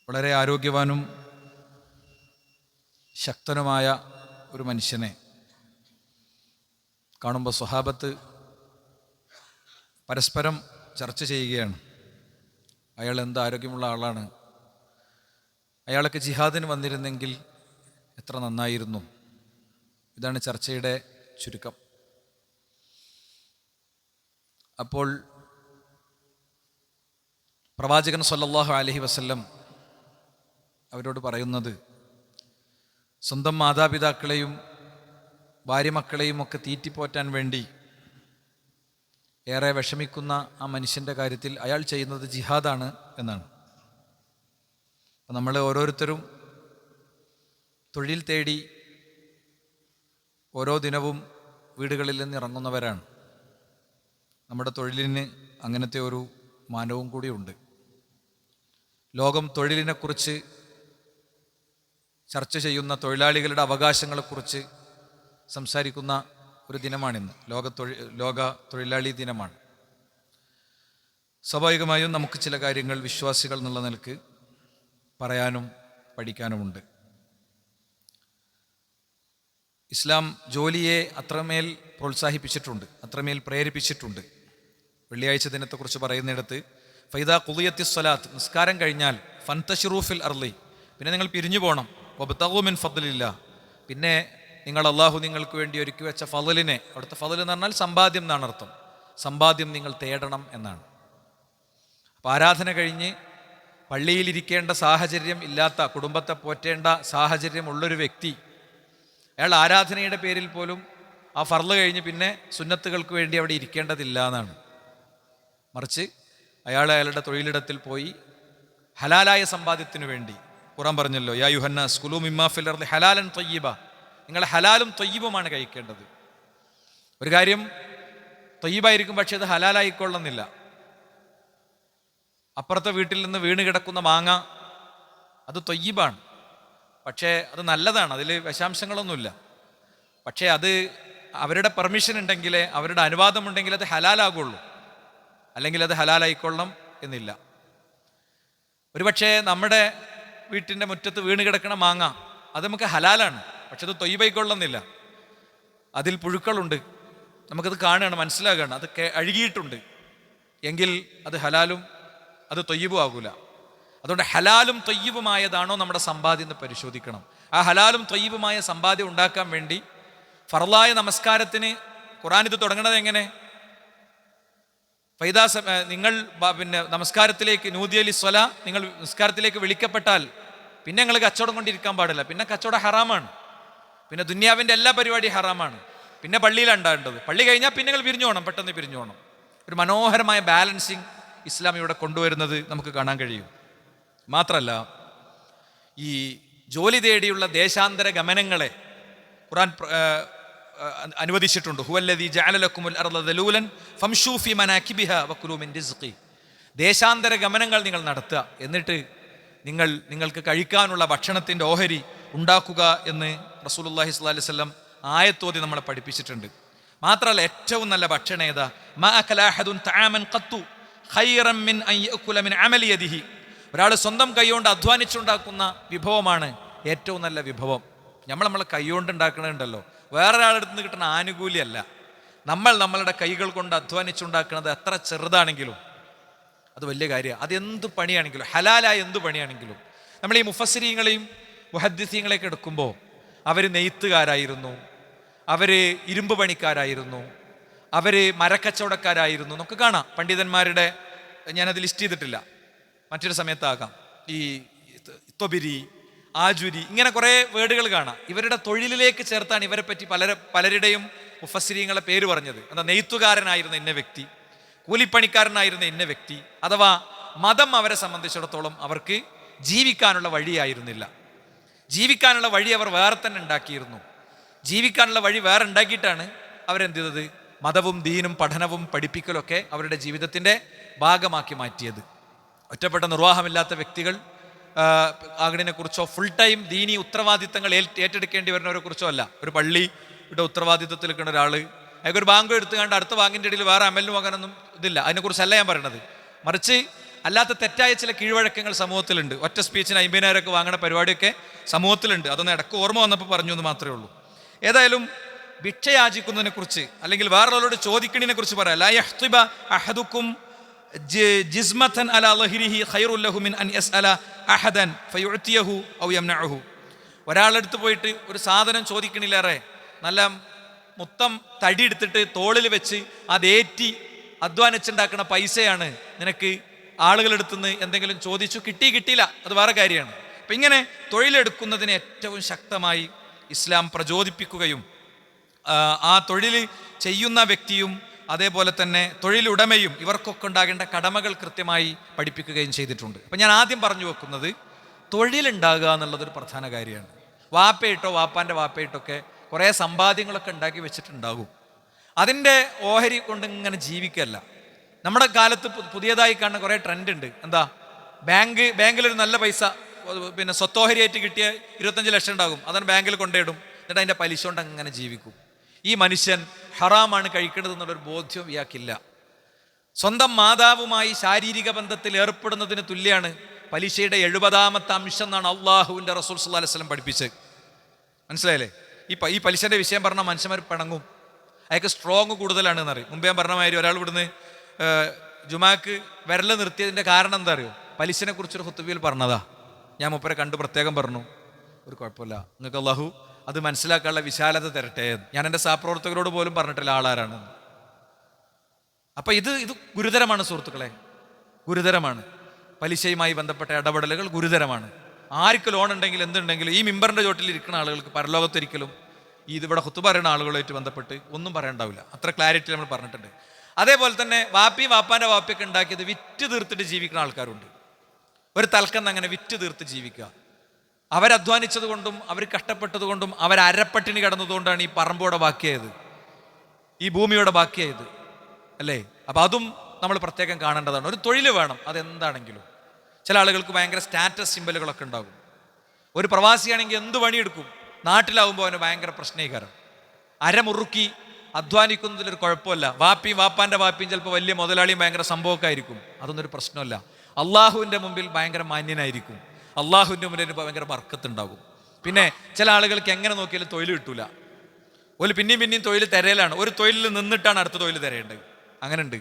വളരെ ആരോഗ്യവാനും ശക്തനുമായ ഒരു മനുഷ്യനെ കാണുമ്പോൾ സ്വഹാബത്ത് പരസ്പരം ചർച്ച ചെയ്യുകയാണ്. അയാൾ എന്ത് ആരോഗ്യമുള്ള ആളാണ്, അയാളൊക്കെ ജിഹാദിന് വന്നിരുന്നെങ്കിൽ എത്ര നന്നായിരുന്നു. ഇതാണ് ചർച്ചയുടെ ചുരുക്കം. അപ്പോൾ പ്രവാചകൻ സ്വല്ലല്ലാഹു അലൈഹി വസല്ലം അവരോട് പറയുന്നത്, സ്വന്തം മാതാപിതാക്കളെയും ഭാര്യമക്കളെയും ഒക്കെ തീറ്റിപ്പോറ്റാൻ വേണ്ടി ഏറെ വിഷമിക്കുന്ന ആ മനുഷ്യൻ്റെ കാര്യത്തിൽ അയാൾ ചെയ്യുന്നത് ജിഹാദാണ് എന്നാണ്. അപ്പം നമ്മൾ ഓരോരുത്തരും തൊഴിൽ തേടി ഓരോ ദിനവും വീടുകളിൽ നിന്ന് ഇറങ്ങുന്നവരാണ്. നമ്മുടെ തൊഴിലിന് അങ്ങനത്തെ ഒരു മാനവും കൂടിയുണ്ട്. ലോകം തൊഴിലിനെക്കുറിച്ച് ചർച്ച ചെയ്യുന്ന, തൊഴിലാളികളുടെ അവകാശങ്ങളെക്കുറിച്ച് സംസാരിക്കുന്ന ഒരു ദിനമാണിന്ന്. ലോക തൊഴിലാളി ദിനമാണ്. സ്വാഭാവികമായും നമുക്ക് ചില കാര്യങ്ങൾ വിശ്വാസികൾ എന്നുള്ള നിലക്ക് പറയാനും പഠിക്കാനുമുണ്ട്. ഇസ്ലാം ജോലിയെ അത്രമേൽ പ്രോത്സാഹിപ്പിച്ചിട്ടുണ്ട്, അത്രമേൽ പ്രേരിപ്പിച്ചിട്ടുണ്ട്. വെള്ളിയാഴ്ച ദിനത്തെക്കുറിച്ച് പറയുന്നിടത്ത് ഫൈദാ ഖുദിയത്തിസ് സ്വലാത്ത്, നിസ്കാരം കഴിഞ്ഞാൽ ഫന്തശിറൂ ഫിൽ അർളി, പിന്നെ നിങ്ങൾ പിരിഞ്ഞു പോകണം. വബ്തഗൂ മിൻ ഫദ്ലില്ലാ, പിന്നെ നിങ്ങൾ അള്ളാഹു നിങ്ങൾക്ക് വേണ്ടി ഒരുക്കി വെച്ച ഫളലിനെ, അവിടുത്തെ ഫളൽ എന്ന് പറഞ്ഞാൽ സമ്പാദ്യം എന്നാണ് അർത്ഥം, സമ്പാദ്യം നിങ്ങൾ തേടണം എന്നാണ്. അപ്പോൾ ആരാധന കഴിഞ്ഞ് പള്ളിയിലിരിക്കേണ്ട സാഹചര്യം ഇല്ലാത്ത, കുടുംബത്തെ പോറ്റേണ്ട സാഹചര്യം ഉള്ളൊരു വ്യക്തി, അയാൾ ആരാധനയുടെ പേരിൽ പോലും ആ ഫർള് കഴിഞ്ഞ് പിന്നെ സുന്നത്തുകൾക്ക് വേണ്ടി അവിടെ ഇരിക്കേണ്ടതില്ല എന്നാണ്. മറിച്ച് അയാൾ അയാളുടെ തൊഴിലിടത്തിൽ പോയി ഹലാലായ സമ്പാദ്യത്തിനു വേണ്ടി, ഖുർആൻ പറഞ്ഞല്ലോ, യാ യുഹന്നാസ് കുലൂ മിമ്മാ ഫിൽ അർളി ഹലാലൻ ത്വയ്യിബ, നിങ്ങൾ ഹലാലും ത്വയ്യിബുമാണ് കഴിക്കേണ്ടത്. ഒരു കാര്യം ത്വയ്യിബായിരിക്കും, പക്ഷേ അത് ഹലാലായിക്കൊള്ളുന്നില്ല. അപ്പുറത്തെ വീട്ടിൽ നിന്ന് വീണ് കിടക്കുന്ന മാങ്ങ അത് ത്വയ്യിബാണ്, പക്ഷേ അത് നല്ലതാണ്, അതിൽ വിഷാംശങ്ങളൊന്നുമില്ല. പക്ഷേ അത് അവരുടെ പെർമിഷൻ ഉണ്ടെങ്കിലേ, അവരുടെ അനുവാദമുണ്ടെങ്കിൽ അത് ഹലാലാകുള്ളൂ, അല്ലെങ്കിൽ അത് ഹലാലായിക്കൊള്ളണം എന്നില്ല. ഒരുപക്ഷെ നമ്മുടെ വീട്ടിൻ്റെ മുറ്റത്ത് വീണ് കിടക്കണ മാങ്ങ അത് നമുക്ക് ഹലാലാണ്, പക്ഷെ അത് ത്വയ്യിബായിക്കൊള്ളുന്നില്ല. അതിൽ പുഴുക്കളുണ്ട്, നമുക്കത് കാണുകയാണ്, മനസ്സിലാകുകയാണ്, അത് അഴുകിയിട്ടുണ്ട് എങ്കിൽ അത് ഹലാലും അത് ത്വയ്യിബും ആകൂല. അതുകൊണ്ട് ഹലാലും ത്വയ്യിബുമായതാണോ നമ്മുടെ സമ്പാദ്യം എന്ന് പരിശോധിക്കണം. ആ ഹലാലും ത്വയ്യിബുമായ സമ്പാദ്യം ഉണ്ടാക്കാൻ വേണ്ടി ഫർളായ നമസ്കാരത്തിന് ഖുർആൻ ഇത് തുടങ്ങുന്നത് എങ്ങനെ? നിങ്ങൾ പിന്നെ നമസ്കാരത്തിലേക്ക് നൂദിയലി സ്വല, നിങ്ങൾ നിസ്കാരത്തിലേക്ക് വിളിക്കപ്പെട്ടാൽ പിന്നെ നിങ്ങൾ കച്ചവടം കൊണ്ടിരിക്കാൻ പാടില്ല. പിന്നെ കച്ചവടം ഹറാമാണ്, പിന്നെ ദുന്യാവിൻ്റെ എല്ലാ പരിപാടിയും ഹറാമാണ്. പിന്നെ പള്ളിയിലാണ് ഉണ്ടാകേണ്ടത്. പള്ളി കഴിഞ്ഞാൽ പിന്നെ നിങ്ങൾ പിരിഞ്ഞു പോകണം, പെട്ടെന്ന് പിരിഞ്ഞു പോകണം. ഒരു മനോഹരമായ ബാലൻസിങ് ഇസ്ലാം ഇവിടെ കൊണ്ടുവരുന്നത് നമുക്ക് കാണാൻ കഴിയും. മാത്രമല്ല, ഈ ജോലി തേടിയുള്ള ദേശാന്തര ഗമനങ്ങളെ ഖുർആൻ അനുവദിച്ചിട്ടുണ്ട്. ഹുവല്ലദീ ജഅല ലക്കുമുൽ അർള ദലൂലൻ ഫംശൂ ഫീ മനാകിബിഹാ വകുലൂ മിൻ റിസ്ഖി. ദേശാന്തര ഗമനങ്ങൾ നിങ്ങൾ നടത്തുക, എന്നിട്ട് നിങ്ങൾക്ക് കഴിക്കാനുള്ള ഭക്ഷണത്തിൻ്റെ ഓഹരി ഉണ്ടാക്കുക എന്ന് റസൂലുള്ളാഹി സ്വല്ലല്ലാഹി അലൈഹി വസല്ലം ആയത്തോതി നമ്മളെ പഠിപ്പിച്ചിട്ടുണ്ട്. മാത്രമല്ല, ഏറ്റവും നല്ല ഭക്ഷണം ഏതാ? മാ അകല അഹദുൻ തആമൻ ഖത്തു ഖൈറൻ മിൻ അൻ യഅകുല മിൻ അമലി യദിഹി. ഒരാൾ സ്വന്തം കൈകൊണ്ട് അധ്വാനിച്ചുണ്ടാക്കുന്ന വിഭവമാണ് ഏറ്റവും നല്ല വിഭവം. നമ്മളെ കൈകൊണ്ട് ഉണ്ടാക്കണുണ്ടല്ലോ, വേറൊരാളുടെ നിന്ന് കിട്ടുന്ന ആനുകൂല്യമല്ല. നമ്മളുടെ കൈകൾ കൊണ്ട് അധ്വാനിച്ചുണ്ടാക്കുന്നത് എത്ര ചെറുതാണെങ്കിലും അത് വലിയ കാര്യമാണ്. അതെന്ത് പണിയാണെങ്കിലും, ഹലാലായ എന്ത് പണിയാണെങ്കിലും. നമ്മൾ ഈ മുഫസ്സിരീങ്ങളെയും മുഹദ്ദിസീങ്ങളെയൊക്കെ എടുക്കുമ്പോൾ അവർ നെയ്ത്തുകാരായിരുന്നു, അവർ ഇരുമ്പ് പണിക്കാരായിരുന്നു, അവർ മരക്കച്ചവടക്കാരായിരുന്നു എന്നൊക്കെ കാണാം. പണ്ഡിതന്മാരുടെ ഞാനത് ലിസ്റ്റ് ചെയ്തിട്ടില്ല, മറ്റൊരു സമയത്താകാം. ഈ ത്വബിരി, ആജുരി, ഇങ്ങനെ കുറേ വേർഡുകൾ കാണാം. ഇവരുടെ തൊഴിലിലേക്ക് ചേർത്താണ് ഇവരെ പറ്റി പലരുടെയും മുഫസ്സിരീങ്ങളെ പേര് പറഞ്ഞത്. എന്താ, നെയ്ത്തുകാരനായിരുന്ന ഇന്ന വ്യക്തി, കൂലിപ്പണിക്കാരനായിരുന്ന ഇന്ന വ്യക്തി. അഥവാ മതം അവരെ സംബന്ധിച്ചിടത്തോളം അവർക്ക് ജീവിക്കാനുള്ള വഴിയായിരുന്നില്ല. ജീവിക്കാനുള്ള വഴി അവർ വേറെ തന്നെ ഉണ്ടാക്കിയിരുന്നു. ജീവിക്കാനുള്ള വഴി വേറെ ഉണ്ടാക്കിയിട്ടാണ് അവരെന്ത് ചെയ്തത്? മതവും ദീനും പഠനവും പഠിപ്പിക്കലൊക്കെ അവരുടെ ജീവിതത്തിൻ്റെ ഭാഗമാക്കി മാറ്റിയത്. ഒറ്റപ്പെട്ട നിർവാഹമില്ലാത്ത വ്യക്തികൾ ആകടിനെ കുറിച്ചോ ഫുൾ ടൈം ദീനി ഉത്തരവാദിത്തങ്ങൾ ഏറ്റെടുക്കേണ്ടി വരുന്നവരെ കുറിച്ചോ അല്ല. ഒരു പള്ളിയുടെ ഉത്തരവാദിത്തത്തിൽ നിൽക്കുന്ന ഒരാൾ, അയാൾക്കൊരു ബാങ്ക് എടുത്തു കണ്ട് അടുത്ത ബാങ്കിൻ്റെ ഇടയിൽ വേറെ അമലിന് പോകാനൊന്നും ഇതില്ല. അതിനെക്കുറിച്ചല്ല ഞാൻ പറയണത്. മറിച്ച് അല്ലാത്ത തെറ്റായ ചില കീഴ്വഴക്കങ്ങൾ സമൂഹത്തിലുണ്ട്. ഒറ്റ സ്പീച്ചിന് 50,000 ഒക്കെ വാങ്ങുന്ന പരിപാടിയൊക്കെ സമൂഹത്തിലുണ്ട്. അതൊന്ന് ഇടയ്ക്ക് ഓർമ്മ വന്നപ്പോൾ പറഞ്ഞു എന്ന് മാത്രമേ ഉള്ളൂ. ഏതായാലും ഭിക്ഷ യാചിക്കുന്നതിനെ കുറിച്ച് അല്ലെങ്കിൽ വേറൊരാളോട് ചോദിക്കണതിനെ കുറിച്ച് പറയാം. ലാ യഹ്തിബ അഹദുക്കും ജിസ്മതൻ അലാ ലഹ്രിഹി ഖൈറുൽ ലഹു മിൻ അൻ യസ്അല അഹദൻ ഫയുഅതിയഹു ഔ യംനഉഹു. ഒരാളെടുത്ത് പോയിട്ട് ഒരു സാധനം ചോദിക്കണില്ലേറെ നല്ല മൊത്തം തടി എടുത്തിട്ട് തോളിൽ വെച്ച് അതേറ്റി അധ്വാനിച്ചുണ്ടാക്കുന്ന പൈസയാണ് നിനക്ക് ആളുകളെടുത്തുനിന്ന് എന്തെങ്കിലും ചോദിച്ചു കിട്ടിയില്ല, അത് വേറെ കാര്യമാണ്. അപ്പം ഇങ്ങനെ തൊഴിലെടുക്കുന്നതിനെ ഏറ്റവും ശക്തമായി ഇസ്ലാം പ്രചോദിപ്പിക്കുകയും ആ തൊഴിൽ ചെയ്യുന്ന വ്യക്തിയും അതേപോലെ തന്നെ തൊഴിലുടമയും ഇവർക്കൊക്കെ ഉണ്ടാകേണ്ട കടമകൾ കൃത്യമായി പഠിപ്പിക്കുകയും ചെയ്തിട്ടുണ്ട്. അപ്പം ഞാൻ ആദ്യം പറഞ്ഞു വെക്കുന്നത് തൊഴിലുണ്ടാകുക എന്നുള്ളതൊരു പ്രധാന കാര്യമാണ്. വാപ്പയിട്ടോ വാപ്പാൻ്റെ വാപ്പയിട്ടൊക്കെ കുറേ സമ്പാദ്യങ്ങളൊക്കെ ഉണ്ടാക്കി വെച്ചിട്ടുണ്ടാകും. അതിൻ്റെ ഓഹരി കൊണ്ട് ഇങ്ങനെ ജീവിക്കല്ല. നമ്മുടെ കാലത്ത് പുതിയതായി കാണുന്ന കുറേ ട്രെൻഡ് ഉണ്ട്. എന്താ, ബാങ്കിലൊരു നല്ല പൈസ പിന്നെ സ്വത്തോഹരിയായിട്ട് കിട്ടിയ 25 ലക്ഷം ഉണ്ടാകും. അതാണ് ബാങ്കിൽ കൊണ്ടിടും. എന്നിട്ട് അതിൻ്റെ പലിശ കൊണ്ട് അങ്ങനെ ജീവിക്കും. ഈ മനുഷ്യൻ ഹറാമാണ് കഴിക്കേണ്ടത് എന്നുള്ളൊരു ബോധ്യം ഇയാൾക്കില്ല. സ്വന്തം മാതാവുമായി ശാരീരിക ബന്ധത്തിൽ ഏർപ്പെടുന്നതിന് തുല്യമാണ് പലിശയുടെ 70ാമത്തെ അംശം എന്നാണ് അള്ളാഹുവിൻ്റെ റസൂൽ സല്ലല്ലാഹു അലൈഹി വസല്ലം പഠിപ്പിച്ചത്. മനസ്സിലായില്ലേ? ഈ പലിശൻ്റെ വിഷയം പറഞ്ഞാൽ മനുഷ്യന്മാർ പിണങ്ങും. അയാൾക്ക് സ്ട്രോങ് കൂടുതലാണെന്ന് അറിയും. മുമ്പേ ഞാൻ പറഞ്ഞ മാതിരി ഒരാൾ ഇവിടുന്ന് ജുമാക്ക് വിരൽ നിർത്തിയതിൻ്റെ കാരണം എന്താ അറിയോ? പലിശനെ കുറിച്ചൊരു ഖുത്ബയിൽ പറഞ്ഞതാ. ഞാൻ മൂപ്പരെ കണ്ടു പ്രത്യേകം പറഞ്ഞു, ഒരു കുഴപ്പമില്ല, നിങ്ങൾക്ക് അള്ളാഹു അത് മനസ്സിലാക്കാനുള്ള വിശാലത തരട്ടെ. ഞാൻ എൻ്റെ സഹപ്രവർത്തകരോട് പോലും പറഞ്ഞിട്ടില്ല ആളാരാണ്. അപ്പം ഇത് ഗുരുതരമാണ് സുഹൃത്തുക്കളെ, ഗുരുതരമാണ്. പലിശയുമായി ബന്ധപ്പെട്ട ഇടപെടലുകൾ ഗുരുതരമാണ്. ആർക്ക് ലോൺ ഉണ്ടെങ്കിൽ എന്തുണ്ടെങ്കിലും ഈ മിമ്പറിൻ്റെ ചോട്ടിൽ ഇരിക്കുന്ന ആളുകൾക്ക് പരലോകത്തൊരിക്കലും ഇതിവിടെ ഖുത്ബ പറയുന്ന ആളുകളുമായിട്ട് ബന്ധപ്പെട്ട് ഒന്നും പറയണ്ടാവില്ല. അത്ര ക്ലാരിറ്റി നമ്മൾ പറഞ്ഞിട്ടുണ്ട്. അതേപോലെ തന്നെ വാപ്പാൻ്റെ വാപ്പയൊക്കെ ഉണ്ടാക്കിയത് വിറ്റ് തീർത്തിട്ട് ജീവിക്കുന്ന ആൾക്കാരുണ്ട്. ഒരു തൽക്കന്ന് അങ്ങനെ വിറ്റ് തീർത്ത് ജീവിക്കുക. അവരധ്വാനിച്ചത് കൊണ്ടും അവർ കഷ്ടപ്പെട്ടത് കൊണ്ടും അവരപ്പട്ടിണി കിടന്നതുകൊണ്ടാണ് ഈ പറമ്പോടെ ബാക്കിയായത്, ഈ ഭൂമിയോടെ ബാക്കിയായത്, അല്ലേ? അപ്പം അതും നമ്മൾ പ്രത്യേകം കാണേണ്ടതാണ്. ഒരു തൊഴിൽ വേണം, അതെന്താണെങ്കിലും. ചില ആളുകൾക്ക് ഭയങ്കര സ്റ്റാറ്റസ് സിമ്പലുകളൊക്കെ ഉണ്ടാകും. ഒരു പ്രവാസിയാണെങ്കിൽ എന്ത് പണിയെടുക്കും, നാട്ടിലാവുമ്പോൾ അവന് ഭയങ്കര പ്രശ്നീകരം. അരമുറുക്കി അധ്വാനിക്കുന്നതിലൊരു കുഴപ്പമില്ല. വാപ്പാൻ്റെ വാപ്പിയും ചിലപ്പോൾ വലിയ മുതലാളിയും ഭയങ്കര സംഭവമൊക്കെ ആയിരിക്കും. അതൊന്നൊരു പ്രശ്നമല്ല. അള്ളാഹുവിൻ്റെ മുമ്പിൽ ഭയങ്കര മാന്യനായിരിക്കും. അള്ളാഹുവിൻ്റെ മുന്നിൽ ഭയങ്കര ബർക്കത്തുണ്ടാകും. പിന്നെ ചില ആളുകൾക്ക് എങ്ങനെ നോക്കിയാലും തൊഴിൽ കിട്ടൂല. ഒരു പിന്നെയും തൊഴിൽ തിരയലാണ്. ഒരു തൊഴിലിൽ നിന്നിട്ടാണ് അടുത്ത തൊഴിൽ തിരയേണ്ടത്. അങ്ങനെ ഉണ്ട്.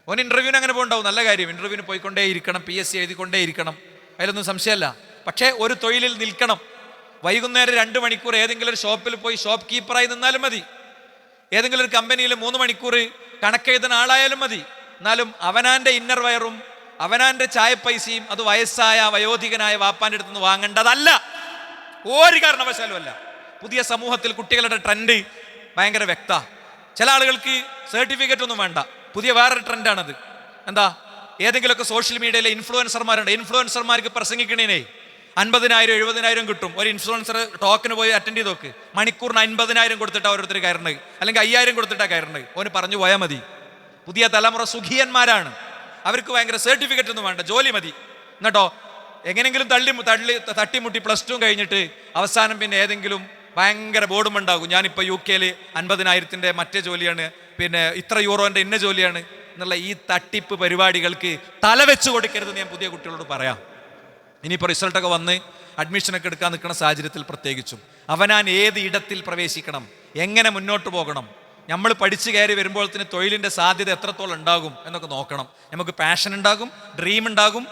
ഓൻ ഇൻ്റർവ്യൂവിന് അങ്ങനെ പോകണ്ടാവും, നല്ല കാര്യം. ഇൻ്റർവ്യൂവിന് പോയിക്കൊണ്ടേ ഇരിക്കണം, PSC എഴുതിക്കൊണ്ടേ ഇരിക്കണം, അതിലൊന്നും സംശയമല്ല. പക്ഷേ ഒരു തൊഴിലിൽ നിൽക്കണം. വൈകുന്നേരം 2 മണിക്കൂർ ഏതെങ്കിലും ഒരു ഷോപ്പിൽ പോയി ഷോപ്പ് കീപ്പറായി നിന്നാലും മതി. ഏതെങ്കിലും ഒരു കമ്പനിയിൽ 3 മണിക്കൂർ കണക്കെഴുതുന്ന ആളായാലും മതി. എന്നാലും അവനാൻ്റെ ഇന്നർ വയറും അവനാൻ്റെ ചായപ്പൈസയും അത് വയസ്സായ വയോധികനായ വാപ്പാൻ്റെ അടുത്ത് നിന്ന് വാങ്ങേണ്ടതല്ല, ഒരു കാരണവശാലും അല്ല. പുതിയ സമൂഹത്തിൽ കുട്ടികളുടെ ട്രെൻഡ് ഭയങ്കര വ്യക്ത. ചില ആളുകൾക്ക് സർട്ടിഫിക്കറ്റ് ഒന്നും വേണ്ട. പുതിയ വേറൊരു ട്രെൻഡാണത്. എന്താ, ഏതെങ്കിലുമൊക്കെ സോഷ്യൽ മീഡിയയിലെ ഇൻഫ്ലുവൻസർമാരുണ്ട്. ഇൻഫ്ലുവൻസർമാർക്ക് പ്രസംഗിക്കണേനേ 50,000 70,000 കിട്ടും. ഒരു ഇൻഫ്ലുവൻസർ ടോക്കിന് പോയി അറ്റൻഡ് ചെയ്ത് നോക്ക്. മണിക്കൂറിന് 50,000 കൊടുത്തിട്ടാണ് ഓരോരുത്തർ കയറുന്നത്, അല്ലെങ്കിൽ 5,000 കൊടുത്തിട്ടാണ് കയറുന്നത്. ഓന് പറഞ്ഞു പോയാൽ മതി. പുതിയ തലമുറ സുഖിയന്മാരാണ്. അവർക്ക് ഭയങ്കര സർട്ടിഫിക്കറ്റ് ഒന്നും വേണ്ട, ജോലി മതി. എന്നിട്ടോ എങ്ങനെയെങ്കിലും തട്ടിമുട്ടി +2 കഴിഞ്ഞിട്ട് അവസാനം പിന്നെ ഏതെങ്കിലും ഭയങ്കര ബോർഡും ഉണ്ടാകും. ഞാനിപ്പോൾ UK 50,000 മറ്റേ ജോലിയാണ്, പിന്നെ ഇത്ര യൂറോൻ്റെ ഇന്ന ജോലിയാണ് എന്നുള്ള ഈ തട്ടിപ്പ് പരിപാടികൾക്ക് തല വെച്ച് കൊടുക്കരുതെന്ന് ഞാൻ പുതിയ കുട്ടികളോട് പറയാം. ഇനിയിപ്പോൾ റിസൾട്ടൊക്കെ വന്ന് അഡ്മിഷനൊക്കെ എടുക്കാൻ നിൽക്കുന്ന സാഹചര്യത്തിൽ പ്രത്യേകിച്ചും അവനാൻ ഏത് ഇടത്തിൽ പ്രവേശിക്കണം, എങ്ങനെ മുന്നോട്ട് പോകണം, നമ്മൾ പഠിച്ചു കയറി വരുമ്പോഴത്തിന് തൊഴിലിൻ്റെ സാധ്യത എത്രത്തോളം ഉണ്ടാകും എന്നൊക്കെ നോക്കണം. നമുക്ക് പാഷൻ ഉണ്ടാകും, ഡ്രീം ഉണ്ടാകും.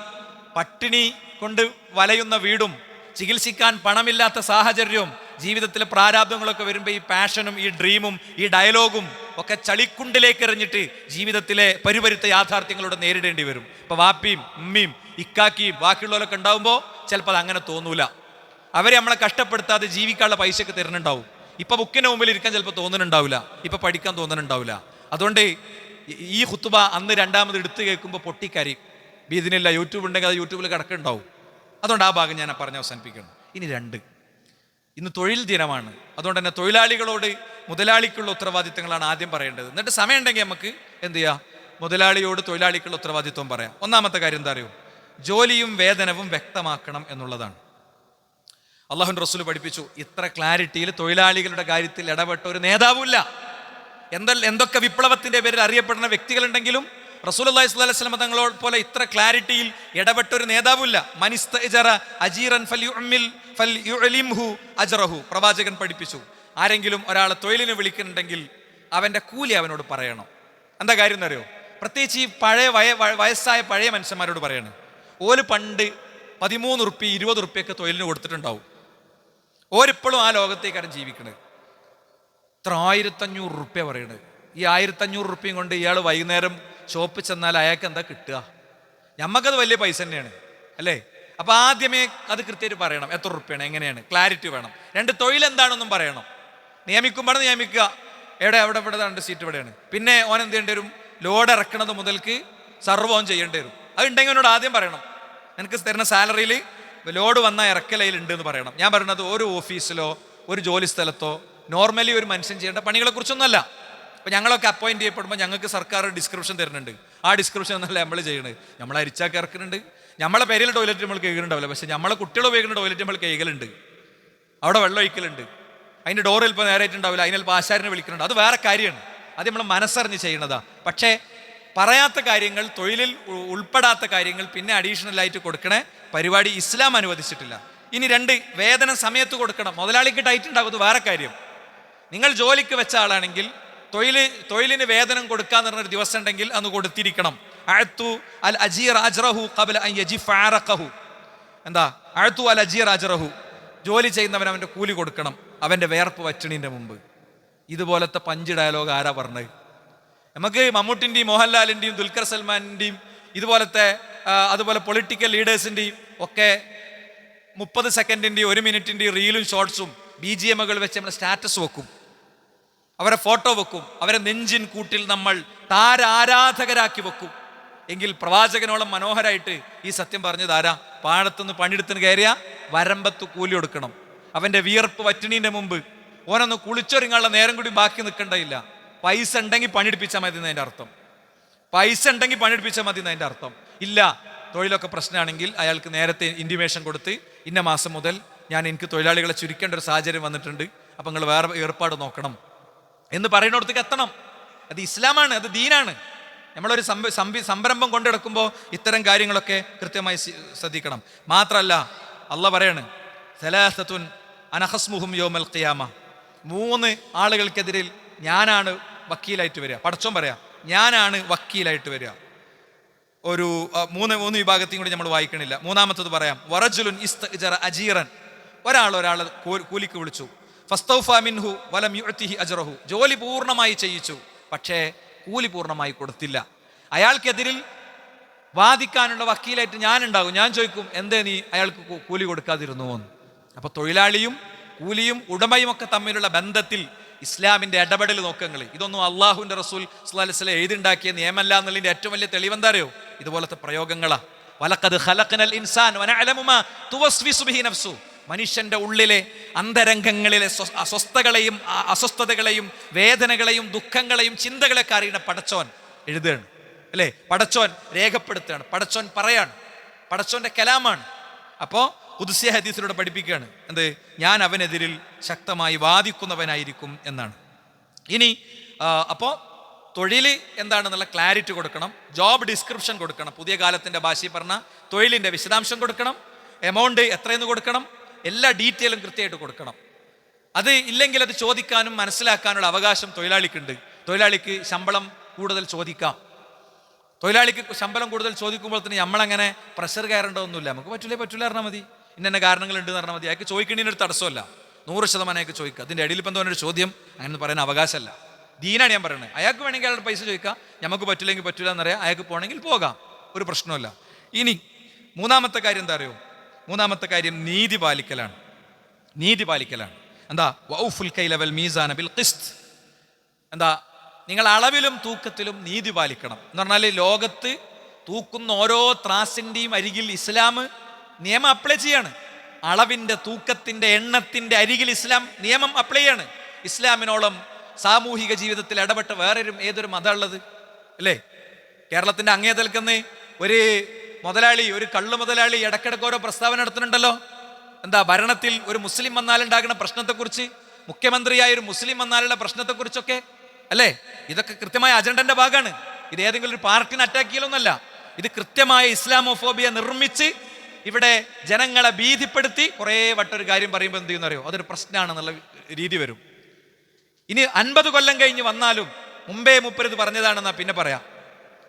പട്ടിണി കൊണ്ട് വലയുന്ന വീടും ചികിത്സിക്കാൻ പണമില്ലാത്ത സാഹചര്യവും ജീവിതത്തിലെ പ്രാരാബ്ദങ്ങളൊക്കെ വരുമ്പോൾ ഈ പാഷനും ഈ ഡ്രീമും ഈ ഡയലോഗും ഒക്കെ ചളിക്കുണ്ടിലേക്ക് എറിഞ്ഞിട്ട് ജീവിതത്തിലെ പരുപരുത്ത യാഥാർത്ഥ്യങ്ങളോട് നേരിടേണ്ടി വരും. ഇപ്പോൾ വാപ്പിയും ഉമ്മയും ഇക്കാക്കിയും ബാക്കിയുള്ളവരൊക്കെ ഉണ്ടാകുമ്പോൾ ചിലപ്പോൾ അത് അങ്ങനെ തോന്നൂല. അവരെ നമ്മളെ കഷ്ടപ്പെടുത്താതെ ജീവിക്കാനുള്ള പൈസയൊക്കെ തരുന്നുണ്ടാവും. ഇപ്പം ബുക്കിന് മുമ്പിൽ ഇരിക്കാൻ ചിലപ്പോൾ തോന്നുന്നുണ്ടാവില്ല, ഇപ്പം പഠിക്കാൻ തോന്നുന്നുണ്ടാവില്ല. അതുകൊണ്ട് ഈ ഖുത്ബ അന്ന് രണ്ടാമത് എടുത്തു കേൾക്കുമ്പോൾ പൊട്ടിക്കരയും. ഇതിനില്ല, യൂട്യൂബ് ഉണ്ടെങ്കിൽ അത് യൂട്യൂബിൽ കിടക്കുന്നുണ്ടാവും. അതുകൊണ്ട് ആ ഭാഗം ഞാൻ പറഞ്ഞ് അവസാനിപ്പിക്കണം. ഇനി 2, ഇന്ന് തൊഴിൽ ദിനമാണ്. അതുകൊണ്ട് തന്നെ തൊഴിലാളികളോട് മുതലാളിക്കുള്ള ഉത്തരവാദിത്തങ്ങളാണ് ആദ്യം പറയേണ്ടത്. എന്നിട്ട് സമയമുണ്ടെങ്കിൽ നമുക്ക് എന്ത് ചെയ്യാം, മുതലാളിയോട് തൊഴിലാളിക്കുള്ള ഉത്തരവാദിത്വം പറയാം. ഒന്നാമത്തെ കാര്യം എന്താ അറിയോ, ജോലിയും വേതനവും വ്യക്തമാക്കണം എന്നുള്ളതാണ്. അള്ളാഹുവിൻ്റെ റസൂൽ പഠിപ്പിച്ചു. ഇത്ര ക്ലാരിറ്റിയിൽ തൊഴിലാളികളുടെ കാര്യത്തിൽ ഇടപെട്ട ഒരു നേതാവുമില്ല. എന്തൊക്കെ വിപ്ലവത്തിൻ്റെ പേരിൽ അറിയപ്പെടുന്ന വ്യക്തികളുണ്ടെങ്കിലും റസൂലുള്ളാഹി സ്വല്ലല്ലാഹി അലൈഹി വസല്ലം തങ്ങളോട് പോലെ ഇത്ര ക്ലാരിറ്റിയിൽ ഇടപെട്ടൊരു നേതാവില്ല. മനിസ്തഅജറ അജീറൻ ഫൽയുഅലിംഹു അജ്റഹു. പ്രവാചകൻ പഠിപ്പിച്ചു, ആരെങ്കിലും ഒരാളെ തൊഴിലിന് വിളിക്കുന്നുണ്ടെങ്കിൽ അവന്റെ കൂലി അവനോട് പറയണം. എന്താ കാര്യം എന്നറിയോ? പ്രത്യേകിച്ച് ഈ പഴയ വയസ്സായ പഴയ മനുഷ്യന്മാരോട് പറയാണ്. ഓല് പണ്ട് 13 ഉറുപ്പ്യ 20 ഉറുപ്പ്യൊക്കെ തൊഴിലിന് കൊടുത്തിട്ടുണ്ടാവും. ഓരിപ്പോഴും ആ ലോകത്തേക്കാരും ജീവിക്കണത്. ഇത്ര 1500 ഉറുപ്പ്യ പറയണത്. ഈ 1500 ഉറുപ്പ്യം കൊണ്ട് ഇയാൾ വൈകുന്നേരം ഷോപ്പിൽ ചെന്നാൽ അയാൾക്ക് എന്താ കിട്ടുക? ഞമ്മക്കത് വലിയ പൈസ തന്നെയാണ് അല്ലേ? അപ്പൊ ആദ്യമേ അത് കൃത്യമായിട്ട് പറയണം. എത്ര ഉറുപ്പ്യാണ്, എങ്ങനെയാണ്, ക്ലാരിറ്റി വേണം. രണ്ട്, തൊഴിൽ എന്താണെന്നും പറയണം. നിയമിക്കുമ്പോൾ നിയമിക്കുക, എവിടെ 2 സീറ്റ് ഇവിടെയാണ്. പിന്നെ ഓൻ എന്ത് ചെയ്യേണ്ടി വരും? ലോഡ് ഇറക്കണത് മുതൽക്ക് സർവ് ഓൻ ചെയ്യേണ്ടി വരും. അത് ഉണ്ടെങ്കിൽ അവനോട് ആദ്യം പറയണം, എനിക്ക് തരുന്ന സാലറിയിൽ ലോഡ് വന്നാൽ ഇറക്കലയിലുണ്ട് എന്ന് പറയണം. ഞാൻ പറയുന്നത് ഒരു ഓഫീസിലോ ഒരു ജോലി സ്ഥലത്തോ നോർമലി ഒരു മനുഷ്യൻ ചെയ്യേണ്ട പണികളെ കുറിച്ചൊന്നുമല്ല. ഇപ്പം ഞങ്ങളൊക്കെ അപ്പോയിന്റ് ചെയ്യപ്പെടുമ്പോൾ ഞങ്ങൾക്ക് സർക്കാർ ഡിസ്ക്രിപ്ഷൻ തരുന്നുണ്ട്. ആ ഡിസ്ക്രിപ്ഷൻ ഒന്നല്ല നമ്മൾ ചെയ്യണത്. നമ്മൾ അരിച്ചാക്കി ഇറക്കുന്നുണ്ട്. നമ്മളെ പേരിൽ ടോയ്ലറ്റ് നമ്മൾ കേൾക്കുന്നുണ്ടാവില്ല, പക്ഷെ നമ്മളെ കുട്ടികൾ ഉപയോഗിക്കുന്ന ടോയ്ലറ്റ് നമ്മൾ കേൾക്കലുണ്ട്. അവിടെ വെള്ളം ഒഴിക്കലുണ്ട്. അതിൻ്റെ ഡോറിൽ ഇപ്പോൾ നേരായിട്ടുണ്ടാവില്ല, അതിനിപ്പോൾ ആശാരിനെ വിളിക്കുന്നുണ്ട്. അത് വേറെ കാര്യമാണ്. അത് നമ്മൾ മനസ്സറിഞ്ഞ് ചെയ്യണതാ. പക്ഷേ പറയാത്ത കാര്യങ്ങൾ, തൊഴിലിൽ ഉൾപ്പെടാത്ത കാര്യങ്ങൾ പിന്നെ അഡീഷണൽ ആയിട്ട് കൊടുക്കണ പരിപാടി ഇസ്ലാം അനുവദിച്ചിട്ടില്ല. ഇനി 2, വേതനം സമയത്ത് കൊടുക്കണം. മുതലാളിക്ക് ടൈറ്റ് ഉണ്ടാകും, അത് വേറെ കാര്യം. നിങ്ങൾ ജോലിക്ക് വെച്ച ആളാണെങ്കിൽ തൊഴിലിന് വേതനം കൊടുക്കാന്ന് പറഞ്ഞൊരു ദിവസം ഉണ്ടെങ്കിൽ അന്ന് കൊടുത്തിരിക്കണം. അഅ്തു അൽ അജീർ അജ്റഹു ഖബ്ല അൻ യജിഫ അറഖഹു. എന്താ അഅ്തു അൽ അജീർ അജ്റഹു? ജോലി ചെയ്യുന്നവൻ അവൻ്റെ കൂലി കൊടുക്കണം അവൻ്റെ വേർപ്പ് വറ്റണീൻ്റെ മുമ്പ്. ഇതുപോലത്തെ 5 ഡയലോഗ് ആരാ പറഞ്ഞത്? നമുക്ക് മമ്മൂട്ടിൻ്റെയും മോഹൻലാലിൻ്റെയും ദുൽഖർ സൽമാനിൻ്റെയും അതുപോലെ പൊളിറ്റിക്കൽ ലീഡേഴ്സിൻ്റെയും ഒക്കെ 30 സെക്കൻഡിൻ്റെയും 1 മിനിറ്റിൻ്റെയും റീലും ഷോർട്സും BGMകൾ വെച്ച് നമ്മൾ സ്റ്റാറ്റസ് വെക്കും, അവരെ ഫോട്ടോ വെക്കും, അവരെ നെഞ്ചിൻ കൂട്ടിൽ നമ്മൾ താരാരാധകരാക്കി വെക്കും. എങ്കിൽ പ്രവാചകനോളം മനോഹരായിട്ട് ഈ സത്യം പറഞ്ഞത് ആരാ? പാടത്തുനിന്ന് പണിയെടുത്തിന് കയറിയ വരമ്പത്ത് കൂലി കൊടുക്കണം. അവൻ്റെ വിയർപ്പ് വറ്റണീൻ്റെ മുമ്പ് ഓനൊന്ന് കുളിച്ചൊരുങ്ങാനുള്ള നേരം കൂടി ബാക്കി നിൽക്കണ്ടയില്ല. പൈസ ഉണ്ടെങ്കിൽ പണിയെടുപ്പിച്ചാൽ മതി എന്നതിൻ്റെ അർത്ഥം. പൈസ ഉണ്ടെങ്കിൽ പണിയെടുപ്പിച്ചാൽ മതി എന്നതിൻ്റെ അർത്ഥം. ഇല്ല, തൊഴിലൊക്കെ പ്രശ്നമാണെങ്കിൽ അയാൾക്ക് നേരത്തെ ഇൻറ്റിമേഷൻ കൊടുത്ത് ഇന്ന മാസം മുതൽ എനിക്ക് തൊഴിലാളികളെ ചുരുക്കേണ്ട ഒരു സാഹചര്യം വന്നിട്ടുണ്ട്, അപ്പം നിങ്ങൾ വേറെ ഏർപ്പാട് നോക്കണം എന്ന് പറയുന്നിടത്തേക്ക് എത്തണം. അത് ഇസ്ലാമാണ്, അത് ദീനാണ്. നമ്മളൊരു സംരംഭം കൊണ്ടെടുക്കുമ്പോൾ ഇത്തരം കാര്യങ്ങളൊക്കെ കൃത്യമായി ശ്രദ്ധിക്കണം. മാത്രമല്ല അള്ളാഹ് പറയാണ്, സലാസത്തുൻ അന ഖസ്മുഹും യൗമൽ ഖിയാമ. 3 ആളുകൾക്കെതിരിൽ ഞാനാണ് വക്കീലായിട്ട് വരിക. പടച്ചോൻ പറയാ, ഞാനാണ് വക്കീലായിട്ട് വരിക. ഒരു 3 വിഭാഗത്തെയും കൂടി നമ്മൾ വായിക്കണില്ല. മൂന്നാമത്തത് പറയാം, വറജുലുൻ ഇസ്തഅജറ അജീറൻ. ഒരാളെ കൂലിക്ക് വിളിച്ചു, ഫസ്തൗഫ മിൻഹു വലം യുഅതിഹി അജ്റഹു. ജോലി പൂർണ്ണമായി ചെയ്യിച്ചു, പക്ഷേ കൂലി പൂർണ്ണമായി കൊടുത്തില്ല. അയാൾക്കെതിരിൽ വാദിക്കാനുള്ള വക്കീലായിട്ട് ഞാൻ ഉണ്ടാകും. ഞാൻ ചോദിക്കും, എന്തേ നീ അയാൾക്ക് കൂലി കൊടുക്കാതിരുന്നു എന്ന്. അപ്പൊ തൊഴിലാളിയും കൂലിയും ഉടമയും ഒക്കെ തമ്മിലുള്ള ബന്ധത്തിൽ ഇസ്ലാമിന്റെ ഇടപെടൽ നോക്കങ്ങൾ. ഇതൊന്നും അള്ളാഹുവിന്റെ റസൂൽ സ്വല്ലല്ലാഹു അലൈഹി വസല്ലം എഴുതിണ്ടാക്കിയ നിയമമല്ല എന്നുള്ളതിന്റെ ഏറ്റവും വലിയ തെളിവെന്താറിയോ? ഇതുപോലത്തെ പ്രയോഗങ്ങളാ. വലഖദ് ഖലഖനൽ ഇൻസാൻ വനഅലമു മാ തുവസ്വിസു ബിഹി നഫ്സു. മനുഷ്യന്റെ ഉള്ളിലെ അന്തരംഗങ്ങളിലെ അസ്വസ്ഥതകളെയും അസ്വസ്ഥതകളെയും വേദനകളെയും ദുഃഖങ്ങളെയും ചിന്തകളൊക്കെ അറിയുന്ന പടച്ചോൻ എഴുതുകയാണ് അല്ലേ? പടച്ചോൻ രേഖപ്പെടുത്തുകയാണ്, പടച്ചോൻ പറയാണ്, പടച്ചോന്റെ കലാമാണ്. അപ്പോൾ ഖുദ്സിയ ഹദീസിലൂടെ പഠിപ്പിക്കുകയാണ്, എന്ത്? ഞാൻ അവനെതിരിൽ ശക്തമായി വാദിക്കുന്നവനായിരിക്കും എന്നാണ്. ഇനി അപ്പോൾ തൊഴിൽ എന്താണെന്നുള്ള ക്ലാരിറ്റി കൊടുക്കണം, ജോബ് ഡിസ്ക്രിപ്ഷൻ കൊടുക്കണം, പുതിയ കാലത്തിന്റെ ഭാഷയിൽ പറഞ്ഞ തൊഴിലിന്റെ വിശദാംശം കൊടുക്കണം, എമൗണ്ട് എത്രയെന്ന് കൊടുക്കണം, എല്ലാ ഡീറ്റെയിലും കൃത്യമായിട്ട് കൊടുക്കണം. അത് ഇല്ലെങ്കിൽ അത് ചോദിക്കാനും മനസ്സിലാക്കാനുള്ള അവകാശം തൊഴിലാളിക്കുണ്ട്. തൊഴിലാളിക്ക് ശമ്പളം കൂടുതൽ ചോദിക്കാം. തൊഴിലാളിക്ക് ശമ്പളം കൂടുതൽ ചോദിക്കുമ്പോൾ തന്നെ നമ്മളങ്ങനെ പ്രഷർ കയറേണ്ടതൊന്നുമില്ല. നമുക്ക് പറ്റില്ല പറഞ്ഞാൽ മതി, ഇന്ന കാരണങ്ങളുണ്ട് എന്ന് പറഞ്ഞാൽ മതി. അയാൾക്ക് ചോദിക്കേണ്ടതിനൊരു തടസ്സമല്ല, 100% അയാൾക്ക് ചോദിക്കുക. അതിൻ്റെ ഇടയിൽ ഇപ്പം തോന്നുന്നൊരു ചോദ്യം അങ്ങനെ പറയാൻ അവകാശമല്ല. ദീനാണ് ഞാൻ പറയുന്നത്. അയാൾക്ക് വേണമെങ്കിൽ അയാളുടെ പൈസ ചോദിക്കാം, നമുക്ക് പറ്റില്ലെങ്കിൽ പറ്റില്ല എന്നറിയാം. അയാൾക്ക് പോകണമെങ്കിൽ പോകാം, ഒരു പ്രശ്നമല്ല. ഇനി മൂന്നാമത്തെ കാര്യം എന്താ അറിയോ? മൂന്നാമത്തെ കാര്യം നീതി പാലിക്കലാണ്. നീതി പാലിക്കലാണ്. എന്താ? വൗഫുൽ കൈല വൽ മീസാന ബിൽ ഖിസ്ത്. എന്താ? നിങ്ങൾ അളവിലും തൂക്കത്തിലും നീതി പാലിക്കണം എന്ന് പറഞ്ഞാൽ, ലോകത്ത് തൂക്കുന്ന ഓരോ ത്രാസിൻ്റെയും അരികിൽ ഇസ്ലാം നിയമം അപ്ലൈ ചെയ്യാണ്. അളവിൻ്റെ, തൂക്കത്തിൻ്റെ, എണ്ണത്തിൻ്റെ അരികിൽ ഇസ്ലാം നിയമം അപ്ലൈ ചെയ്യാണ്. ഇസ്ലാമിനോളം സാമൂഹിക ജീവിതത്തിൽ ഇടപെട്ട ഏതൊരു മതം ഉള്ളത് അല്ലേ? കേരളത്തിൻ്റെ അങ്ങേ തൽക്കുന്ന ഒരു മുതലാളി, ഒരു കള്ളു മുതലാളി ഇടക്കിടക്ക് ഓരോ പ്രസ്താവന നടത്തുന്നുണ്ടല്ലോ. എന്താ? ഭരണത്തിൽ ഒരു മുസ്ലിം വന്നാലുണ്ടാകുന്ന പ്രശ്നത്തെക്കുറിച്ച്, മുഖ്യമന്ത്രിയായ ഒരു മുസ്ലിം വന്നാലുള്ള പ്രശ്നത്തെക്കുറിച്ചൊക്കെ അല്ലേ? ഇതൊക്കെ കൃത്യമായ അജണ്ടന്റെ ഭാഗമാണ്. ഇത് ഏതെങ്കിലും ഒരു പാർട്ടിനെ അറ്റാക്ക് ചെയ്യലൊന്നല്ല. ഇത് കൃത്യമായ ഇസ്ലാമോഫോബിയ നിർമ്മിച്ച് ഇവിടെ ജനങ്ങളെ ഭീതിപ്പെടുത്തി കുറേ വട്ടൊരു കാര്യം പറയുമ്പോൾ എന്ത് ചെയ്യുന്നറിയോ, അതൊരു പ്രശ്നമാണെന്നുള്ള രീതി വരും. ഇനി 50 കൊല്ലം കഴിഞ്ഞ് വന്നാലും മുമ്പേ മൂപ്പര് ഇത് പറഞ്ഞതാണെന്നാ പിന്നെ പറയാം.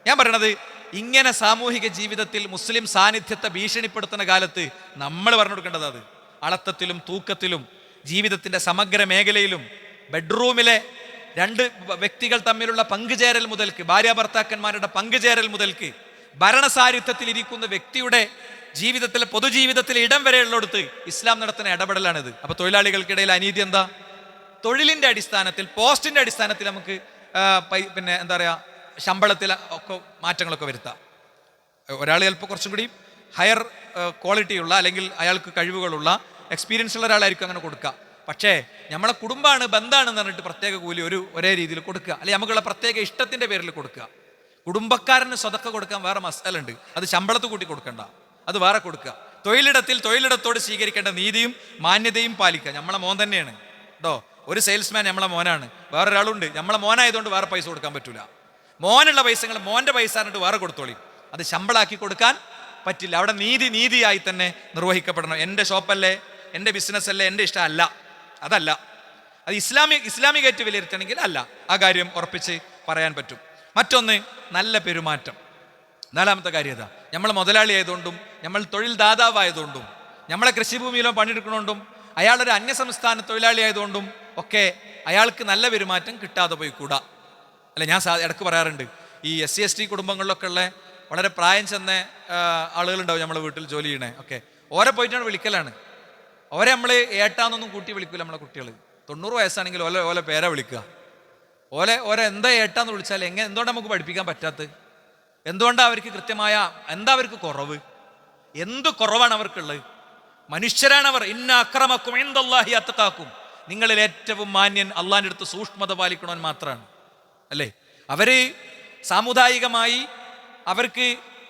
ഞാൻ പറയണത്, ഇങ്ങനെ സാമൂഹിക ജീവിതത്തിൽ മുസ്ലിം സാന്നിധ്യത്തെ ഭീഷണിപ്പെടുത്തുന്ന കാലത്ത് നമ്മൾ പറഞ്ഞു കൊടുക്കേണ്ടത് അത് അളത്തത്തിലും തൂക്കത്തിലും ജീവിതത്തിന്റെ സമഗ്ര മേഖലയിലും ബെഡ്റൂമിലെ 2 വ്യക്തികൾ തമ്മിലുള്ള പങ്കുചേരൽ മുതൽക്ക്, ഭാര്യ ഭർത്താക്കന്മാരുടെ പങ്കുചേരൽ മുതൽക്ക്, ഭരണസാരിധ്യത്തിൽ ഇരിക്കുന്ന വ്യക്തിയുടെ ജീവിതത്തിലെ പൊതുജീവിതത്തിലെ ഇടം വരെയുള്ളിടത്ത് ഇസ്ലാം നടത്തുന്ന ഇടപെടലാണിത്. അപ്പൊ തൊഴിലാളികൾക്കിടയിൽ അനീതി എന്താ? തൊഴിലിന്റെ അടിസ്ഥാനത്തിൽ, പോസ്റ്റിന്റെ അടിസ്ഥാനത്തിൽ നമുക്ക് പിന്നെ എന്താ പറയാ, ശമ്പളത്തിൽ ഒക്കെ മാറ്റങ്ങളൊക്കെ വരുത്താം. ഒരാൾ ചിലപ്പോൾ കുറച്ചും കൂടി ഹയർ ക്വാളിറ്റിയുള്ള അല്ലെങ്കിൽ അയാൾക്ക് കഴിവുകളുള്ള എക്സ്പീരിയൻസ് ഉള്ള ഒരാളായിരിക്കും അങ്ങനെ കൊടുക്കുക. പക്ഷേ നമ്മളെ കുടുംബമാണ്, ബന്ധാണെന്ന് പറഞ്ഞിട്ട് പ്രത്യേക കൂലി ഒരേ രീതിയിൽ കൊടുക്കുക, അല്ലെങ്കിൽ നമുക്കുള്ള പ്രത്യേക ഇഷ്ടത്തിന്റെ പേരിൽ കൊടുക്കുക. കുടുംബക്കാരന് സ്വതക്ക കൊടുക്കാൻ വേറെ മസാലുണ്ട്, അത് ശമ്പളത്ത് കൂട്ടി കൊടുക്കണ്ട, അത് വേറെ കൊടുക്കുക. തൊഴിലിടത്തോട് സ്വീകരിക്കേണ്ട നീതിയും മാന്യതയും പാലിക്കുക. നമ്മളെ മോൻ തന്നെയാണ് കേട്ടോ. ഒരു സെയിൽസ്മാൻ നമ്മളെ മോനാണ്, വേറൊരാളുണ്ട് നമ്മളെ മോനായതുകൊണ്ട് വേറെ പൈസ കൊടുക്കാൻ പറ്റൂല. മോനുള്ള പൈസകൾ മോന്റെ പൈസ എന്നിട്ട് വേറെ കൊടുത്തോളി, അത് ശമ്പളാക്കി കൊടുക്കാൻ പറ്റില്ല. അവിടെ നീതിയായി തന്നെ നിർവഹിക്കപ്പെടണം. എൻ്റെ ഷോപ്പല്ലേ, എൻ്റെ ബിസിനസ് അല്ലേ, എൻ്റെ ഇഷ്ടം അല്ല, അതല്ല. അത് ഇസ്ലാമികമായിട്ട് വിലയിരുത്തണമെങ്കിൽ അല്ല, ആ കാര്യം ഉറപ്പിച്ച് പറയാൻ പറ്റും. മറ്റൊന്ന്, നല്ല പെരുമാറ്റം. 4ാമത്തെ കാര്യം ഇതാ, നമ്മൾ മുതലാളി ആയതുകൊണ്ടും നമ്മൾ തൊഴിൽ ദാതാവായതുകൊണ്ടും നമ്മളെ കൃഷിഭൂമിയിലോ പണിയെടുക്കണോണ്ടും അയാളൊരു അന്യസംസ്ഥാന തൊഴിലാളി ആയതുകൊണ്ടും ഒക്കെ അയാൾക്ക് നല്ല പെരുമാറ്റം കിട്ടാതെ പോയി കൂടാ. അല്ല, ഞാൻ ഇടക്ക് പറയാറുണ്ട്, ഈ SC/ST കുടുംബങ്ങളിലൊക്കെ ഉള്ള വളരെ പ്രായം ചെന്ന ആളുകളുണ്ടാവും നമ്മളെ വീട്ടിൽ ജോലി ചെയ്യണേ ഒക്കെ. ഓരെ പോയിട്ടാണ് വിളിക്കലാണ്. ഓരെ നമ്മൾ ഏട്ടാന്നൊന്നും കൂട്ടി വിളിക്കൂല. നമ്മളെ കുട്ടികൾ 90 വയസ്സാണെങ്കിൽ ഓലെ പേരാ വിളിക്കുക. ഓരെ എന്താ ഏട്ടാന്ന് വിളിച്ചാൽ എന്തുകൊണ്ടാണ് നമുക്ക് പഠിപ്പിക്കാൻ പറ്റാത്തത്? എന്തുകൊണ്ടാണ് അവർക്ക് കൃത്യമായ എന്താ അവർക്ക് കുറവ്? എന്ത് കുറവാണ് അവർക്കുള്ളത്? മനുഷ്യരാണവർ. ഇന്ന അക്രമക്കും ഇൻദല്ലാഹി അത്ഖാക്കും, നിങ്ങളിൽ ഏറ്റവും മാന്യൻ അള്ളാഹിന്റെ അടുത്ത് സൂക്ഷ്മത പാലിക്കണവൻ മാത്രമാണ്. അല്ലേ? അവര് സാമുദായികമായി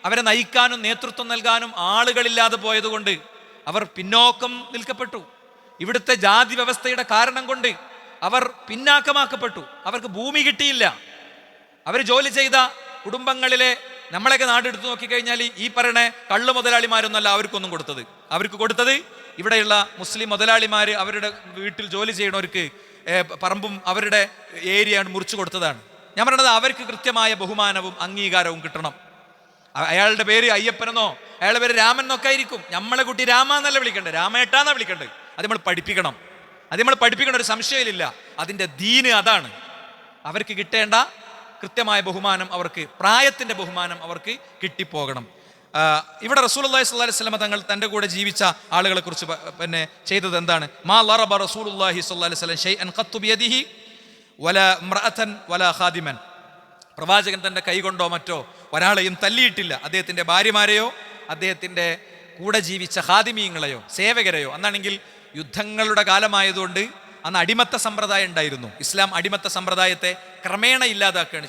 അവരെ നയിക്കാനും നേതൃത്വം നൽകാനും ആളുകളില്ലാതെ പോയതുകൊണ്ട് അവർ പിന്നോക്കം നിൽക്കപ്പെട്ടു. ഇവിടുത്തെ ജാതി വ്യവസ്ഥയുടെ കാരണം കൊണ്ട് അവർ പിന്നാക്കമാക്കപ്പെട്ടു. അവർക്ക് ഭൂമി കിട്ടിയില്ല. അവർ ജോലി ചെയ്ത കുടുംബങ്ങളിലെ നമ്മളൊക്കെ നാടെടുത്ത് നോക്കിക്കഴിഞ്ഞാൽ ഈ പറയണ കള്ളു മുതലാളിമാരൊന്നല്ല അവർക്കൊന്നും കൊടുത്തത്. അവർക്ക് കൊടുത്തത് ഇവിടെയുള്ള മുസ്ലിം മുതലാളിമാർ അവരുടെ വീട്ടിൽ ജോലി ചെയ്യണവർക്ക് പറമ്പും അവരുടെ ഏരിയ മുറിച്ചു കൊടുത്തതാണ്. ഞാൻ പറയണത്, അവർക്ക് കൃത്യമായ ബഹുമാനവും അംഗീകാരവും കിട്ടണം. അയാളുടെ പേര് അയ്യപ്പനെന്നോ അയാളുടെ പേര് രാമൻ എന്നൊക്കെ ആയിരിക്കും. നമ്മളെ കുട്ടി രാമ എന്നല്ല വിളിക്കണ്ടേ, രാമേട്ടാന്നാ വിളിക്കണ്ടേ. അത് നമ്മൾ പഠിപ്പിക്കണം. ഒരു സംശയമില്ല. അതിൻ്റെ ദീന് അതാണ്. അവർക്ക് കിട്ടേണ്ട കൃത്യമായ ബഹുമാനം, അവർക്ക് പ്രായത്തിന്റെ ബഹുമാനം അവർക്ക് കിട്ടിപ്പോകണം. ഇവിടെ റസൂലുള്ളാഹി സ്വല്ലല്ലാഹി അലൈഹി വസല്ലം തങ്ങൾ തൻ്റെ കൂടെ ജീവിച്ച ആളുകളെ കുറിച്ച് പിന്നെ ചെയ്തത് എന്താണ്? മാ ലറബ റസൂലുള്ളാഹി സ്വല്ലല്ലാഹി അലൈഹി വസല്ലം ഷൈഅൻ ഖത്തു ബിയദിഹി വലാ ഇംറഅതൻ വലാ ഖാദിമൻ. പ്രവാചകൻ തൻ്റെ കൈകൊണ്ടോ മറ്റോ ഒരാളെയും തല്ലിയിട്ടില്ല. അദ്ദേഹത്തിൻ്റെ ഭാര്യമാരെയോ അദ്ദേഹത്തിൻ്റെ കൂടെ ജീവിച്ച ഖാദിമീങ്ങളെയോ സേവകരെയോ. അന്നാണെങ്കിൽ യുദ്ധങ്ങളുടെ കാലമായതുകൊണ്ട് അന്ന് അടിമത്ത സമ്പ്രദായം ഉണ്ടായിരുന്നു. ഇസ്ലാം അടിമത്ത സമ്പ്രദായത്തെ ക്രമേണ ഇല്ലാതാക്കുകയാണ്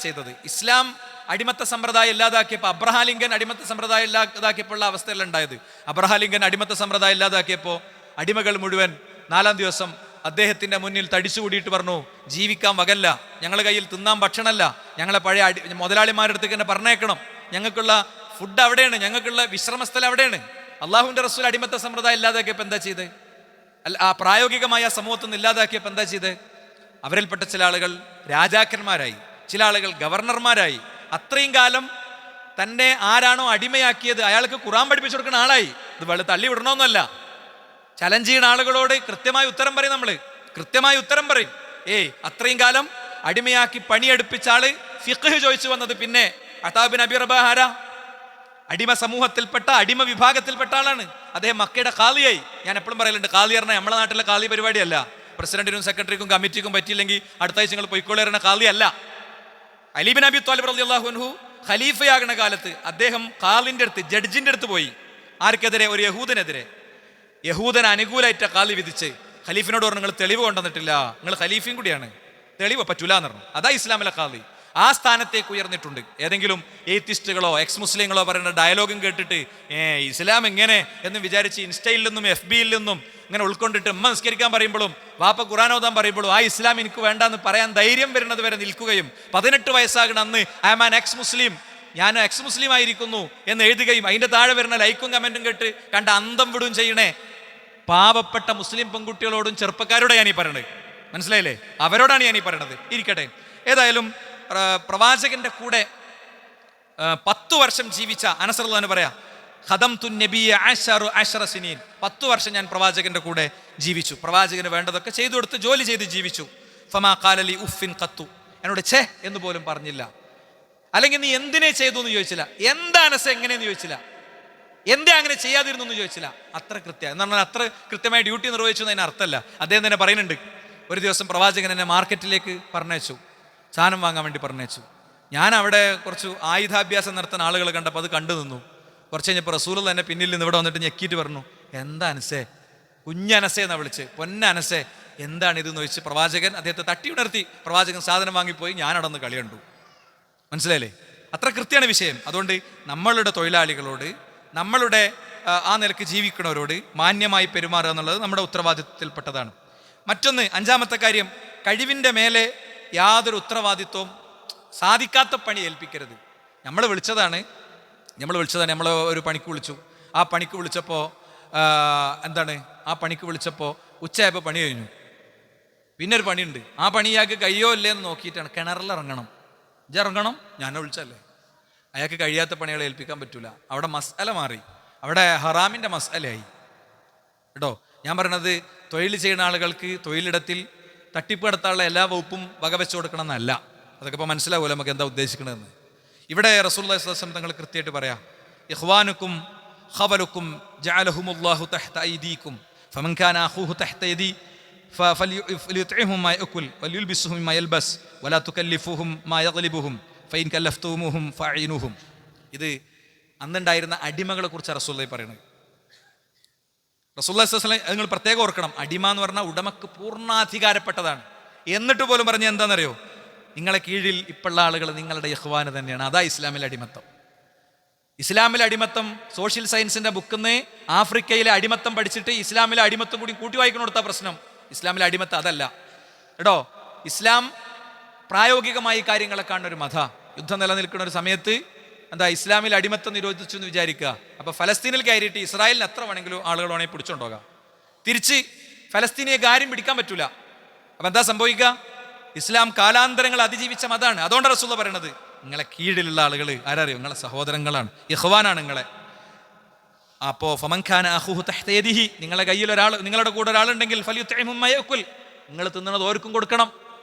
ചെയ്തത്. ഇസ്ലാം അടിമത്ത സമ്പ്രദായം ഇല്ലാതാക്കിയപ്പോൾ അബ്രഹാം ലിങ്കൻ അടിമത്ത സമ്പ്രദായം ഇല്ലാതാക്കിയപ്പോൾ ഉള്ള അവസ്ഥയല്ല ഉണ്ടായത്. അബ്രഹാം ലിങ്കൻ അടിമത്ത സമ്പ്രദായം ഇല്ലാതാക്കിയപ്പോൾ അടിമകൾ മുഴുവൻ 4-ാം ദിവസം അദ്ദേഹത്തിന്റെ മുന്നിൽ തടിച്ചുകൂടിയിട്ട് പറഞ്ഞു, ജീവിക്കാൻ വകല്ല, ഞങ്ങളുടെ കയ്യിൽ തിന്നാൻ ഭക്ഷണമല്ല, ഞങ്ങളെ പഴയ മുതലാളിമാരുടെ അടുത്തേക്ക് തന്നെ പറഞ്ഞേക്കണം, ഞങ്ങൾക്കുള്ള ഫുഡ് അവിടെയാണ്, ഞങ്ങൾക്കുള്ള വിശ്രമസ്ഥലം അവിടെയാണ്. അള്ളാഹുവിന്റെ റസൂൽ അടിമത്ത സമ്പ്രദായം ഇല്ലാതാക്കിയപ്പോൾ എന്താ ചെയ്ത്? ആ പ്രായോഗികമായ സമൂഹത്തിൽ നിന്ന് ഇല്ലാതാക്കിയപ്പോൾ എന്താ ചെയ്ത്? അവരിൽപ്പെട്ട ചില ആളുകൾ രാജാക്കന്മാരായി, ചില ആളുകൾ ഗവർണർമാരായി. അത്രയും കാലം തന്നെ ആരാണോ അടിമയാക്കിയത് അയാൾക്ക് ഖുർആൻ പഠിപ്പിച്ചു കൊടുക്കുന്ന ആളായി. ഇത് വെളി തള്ളി വിടണമെന്നല്ല. ചലഞ്ച് ചെയ്യുന്ന ആളുകളോട് കൃത്യമായ ഉത്തരം പറയും. അത്രയും കാലം അടിമയാക്കി പണിയെടുപ്പിച്ച ആള് ഫിഖ് ചോദിച്ചു വന്നത് പിന്നെ അതാബ് നബി റബാഹാര അടിമ സമൂഹത്തിൽപ്പെട്ട അടിമ വിഭാഗത്തിൽപ്പെട്ട ആളാണ്. അദ്ദേഹം മക്കയുടെ ഖാദിയായി. ഞാൻ എപ്പോഴും പറയലുണ്ട്, ഖാദി പറഞ്ഞാൽ നമ്മളെ നാട്ടിലെ ഖാദി പരിപാടിയല്ല. പ്രസിഡന്റിനും സെക്രട്ടറിക്കും കമ്മിറ്റിക്കും പറ്റിയില്ലെങ്കിൽ അടുത്ത ആഴ്ച നിങ്ങൾ പൊയ്ക്കോളി പറയുന്ന ഖാദി അല്ല. അലി ബിൻ അബി ത്വാലിബ് റളിയല്ലാഹു അൻഹു ഖലീഫയാകുന്ന കാലത്ത് അദ്ദേഹം ഖാദിന്റെ അടുത്ത്, ജഡ്ജിന്റെ അടുത്ത് പോയി. ആർക്കെതിരെ? ഒരു യഹൂദന് അനുകൂലമായിട്ട് ഖാദി വിധിച്ച് ഖലീഫിനോട് പറഞ്ഞു, നിങ്ങൾ തെളിവ് കൊണ്ടുവന്നിട്ടില്ല, നിങ്ങൾ ഖലീഫയും കൂടിയാണ്, തെളിവ് പറ്റൂല എന്ന് പറഞ്ഞു. അതാ ഇസ്ലാമിലെ ഖാദി. ആ സ്ഥാനത്തേക്ക് ഉയർന്നിട്ടുണ്ട്. ഏതെങ്കിലും എയ്ത്തിസ്റ്റുകളോ എക്സ് മുസ്ലിങ്ങളോ പറയുന്ന ഡയലോഗും കേട്ടിട്ട് ഇസ്ലാം എങ്ങനെ എന്ന് വിചാരിച്ച് ഇൻസ്റ്റയിൽ നിന്നും FB യിൽ നിന്നും ഇങ്ങനെ ഉൾക്കൊണ്ടിട്ട് ഉമ്മ നിസ്കരിക്കാൻ പറയുമ്പോഴും വാപ്പ ഖുർആൻ ഓതാൻ പറയുമ്പോഴും ആ ഇസ്ലാം എനിക്ക് വേണ്ടെന്ന് പറയാൻ ധൈര്യം വരുന്നത് വരെ നിൽക്കുകയും 18 വയസ്സാകണം അന്ന് I am an ex Muslim, ഞാൻ എക്സ് മുസ്ലിം ആയിരിക്കുന്നു എന്ന് എഴുതുകയും അതിൻ്റെ താഴെ വരുന്ന ലൈക്കും കമൻറ്റും കേട്ട് കണ്ട അന്തം വിടുകയും ചെയ്യണേ പാവപ്പെട്ട മുസ്ലിം പെൺകുട്ടികളോടും ചെറുപ്പക്കാരോടെ ഞാൻ ഈ പറയണത്. മനസ്സിലായില്ലേ? അവരോടാണ് ഞാൻ ഈ പറയണത്. ഇരിക്കട്ടെ, ഏതായാലും പ്രവാചകന്റെ കൂടെ 10 വർഷം ജീവിച്ച അനസ് റളിയല്ലാഹു അൻഹു പറയാ, ഖദംതു നബിയ 10 സിനീൻ, 10 വർഷം ഞാൻ പ്രവാചകന്റെ കൂടെ ജീവിച്ചു. പ്രവാചകന് വേണ്ടതൊക്കെ ചെയ്തു കൊടുത്ത് ജോലി ചെയ്ത് ജീവിച്ചു. ഫമാ ഖാല ലി ഉഫിൻ ഖത്തു, എന്നോട് ഛേ എന്ന് പോലും പറഞ്ഞില്ല. അല്ലെങ്കിൽ നീ എന്തിനെ ചെയ്തു എന്ന് ചോദിച്ചില്ല. എന്താ അനസ് എങ്ങനെയെന്ന് ചോദിച്ചില്ല. എന്താ അങ്ങനെ ചെയ്യാതിരുന്നു എന്ന് ചോദിച്ചില്ല. അത്ര എന്ന് പറഞ്ഞാൽ അത്ര കൃത്യമായി ഡ്യൂട്ടി നിർവഹിച്ചു എന്നതിന് അർത്ഥമല്ല. അദ്ദേഹം തന്നെ പറയുന്നുണ്ട്, ഒരു ദിവസം പ്രവാചകൻ എന്നെ മാർക്കറ്റിലേക്ക് പറഞ്ഞയച്ചു, സാധനം വാങ്ങാൻ വേണ്ടി പറഞ്ഞയച്ചു. ഞാൻ അവിടെ കുറച്ച് ആയുധാഭ്യാസം നടത്തുന്ന ആളുകൾ കണ്ടപ്പോൾ അത് കണ്ടു നിന്നു. കുറച്ച് കഴിഞ്ഞപ്പോൾ റസൂൽ തന്നെ പിന്നിൽ നിന്ന് ഇവിടെ വന്നിട്ട് ഞെക്കിയിട്ട് പറഞ്ഞു, എന്താ അനസേ, കുഞ്ഞനസേ എന്നാ വിളിച്ച്, പൊന്നനസേ എന്താണിതെന്ന് ചോദിച്ച് പ്രവാചകൻ അദ്ദേഹത്തെ തട്ടി ഉണർത്തി. പ്രവാചകൻ സാധനം വാങ്ങിപ്പോയി. ഞാൻ അവിടെ നിന്ന് കളി കണ്ടു. മനസ്സിലായില്ലേ? അത്ര കൃത്യമാണ് വിഷയം. അതുകൊണ്ട് നമ്മളുടെ തൊഴിലാളികളോട്, നമ്മളുടെ ആ നിലക്ക് ജീവിക്കുന്നവരോട് മാന്യമായി പെരുമാറുക എന്നുള്ളത് നമ്മുടെ ഉത്തരവാദിത്വത്തിൽപ്പെട്ടതാണ്. മറ്റൊന്ന്, 5-ാമത്തെ കാര്യം, കഴിവിൻ്റെ മേലെ യാതൊരു ഉത്തരവാദിത്വവും സാധിക്കാത്ത പണി ഏൽപ്പിക്കരുത്. നമ്മൾ വിളിച്ചതാണ്, നമ്മൾ ഒരു പണിക്ക് വിളിച്ചു. ആ പണിക്ക് വിളിച്ചപ്പോൾ ഉച്ചയായപ്പോൾ പണി കഴിഞ്ഞു. പിന്നെ ഒരു പണിയുണ്ട്, ആ പണിയാൾക്ക് കഴിയോ ഇല്ലേ എന്ന് നോക്കിയിട്ടാണ്. കിണറിലിറങ്ങണം, ഇറങ്ങണം, ഞാൻ വിളിച്ചല്ലേ. അയാൾക്ക് കഴിയാത്ത പണികളെ ഏൽപ്പിക്കാൻ പറ്റൂല. അവിടെ മസ്അല മാറി, അവിടെ ഹറാമിൻ്റെ മസ്അലയായി കേട്ടോ. ഞാൻ പറയണത് തൊഴിൽ ചെയ്യുന്ന ആളുകൾക്ക് തൊഴിലിടത്തിൽ തട്ടിപ്പ് നടത്താനുള്ള എല്ലാ വകുപ്പും വകവെച്ചു കൊടുക്കണം എന്നല്ല. അതൊക്കെ ഇപ്പോൾ മനസ്സിലാവുമല്ലോ നമുക്ക് എന്താ ഉദ്ദേശിക്കണമെന്ന്. ഇവിടെ റസൂലുള്ളാഹി സ്വല്ലല്ലാഹു അലൈഹി വസല്ലം തങ്ങൾ കൃത്യമായിട്ട് പറയാം, ഇഖ്വാനുക്കും ഖവലുക്കും ജഅലഹുമുല്ലാഹു തഹ്ത ഐദീകും ഫമൻ കാന അഖൂഹു തഹ്ത യദി ഫലിയുത്ഇഹു മാ യഅകുൽ വലിയുൽബിസുഹു മാ യൽബസ് വലാ തുകല്ലിഫുഹും മാ യഗ്ലിബുഹും ഫഇൻ കല്ലഫ്തുമുഹും ഫഅഇനുഹും. ഇത് അന്നുണ്ടായിരുന്ന അടിമകളെ കുറിച്ച് റസൂലുള്ളാഹി പറയുന്നത്. റസൂലുള്ളാഹി സ്വല്ലല്ലാഹു അലൈഹി വസല്ലം നിങ്ങൾ പ്രത്യേകം ഓർക്കണം, അടിമ എന്ന് പറഞ്ഞാൽ ഉടമക്ക് പൂർണ്ണാധികാരപ്പെട്ടതാണ്. എന്നിട്ട് പോലും പറഞ്ഞ എന്താണെന്നറിയോ, നിങ്ങളെ കീഴിൽ ഇപ്പോഴുള്ള ആളുകൾ നിങ്ങളുടെ ഇഖ്വാന് തന്നെയാണ്. അതാ ഇസ്ലാമിലെ അടിമത്തം. ഇസ്ലാമിലെ അടിമത്തം സോഷ്യൽ സയൻസിന്റെ ബുക്കിന്ന് ആഫ്രിക്കയിലെ അടിമത്തം പഠിച്ചിട്ട് ഇസ്ലാമിലെ അടിമത്തം കൂടി കൂട്ടി വായിക്കണം കൊടുത്ത പ്രശ്നം. ഇസ്ലാമിലെ അടിമത്തം അതല്ല കേട്ടോ. ഇസ്ലാം പ്രായോഗികമായി കാര്യങ്ങളെ കാണുന്ന ഒരു മത. യുദ്ധം നിലനിൽക്കുന്ന ഒരു സമയത്ത് ഇസ്ലാമിൽ അടിമത്തം നിരോധിച്ചു എന്ന് വിചാരിക്കുക. അപ്പൊ ഫലസ്തീനിൽ കയറിയിട്ട് ഇസ്രായേലിന് എത്ര വേണമെങ്കിലും ആളുകൾ വേണമെങ്കിൽ പിടിച്ചോണ്ടോകാം. തിരിച്ച് ഫലസ്തീനിയെ ആരും പിടിക്കാൻ പറ്റൂല. അപ്പൊ എന്താ സംഭവിക്കുക? ഇസ്ലാം കാലാന്തരങ്ങൾ അതിജീവിച്ച മതാണ്. അതുകൊണ്ടാണ് റസൂൽ പറയണത്, നിങ്ങളെ കീഴിലുള്ള ആളുകൾ ആരറിയോ, നിങ്ങളെ സഹോദരങ്ങളാണ്, ഇഖ്വാനാണ് നിങ്ങളെ. അപ്പോ ഫമൻ കാന അഖൂഹു തഹ്ത യദിഹി, നിങ്ങളെ കയ്യിൽ ഒരാൾ, നിങ്ങളുടെ കൂടെ ഒരാളുണ്ടെങ്കിൽ ഫലിയുത്ഇഹു മാ യഅകുൽ, നിങ്ങൾ തിന്നുന്നത് ഓർക്കും കൊടുക്കണം.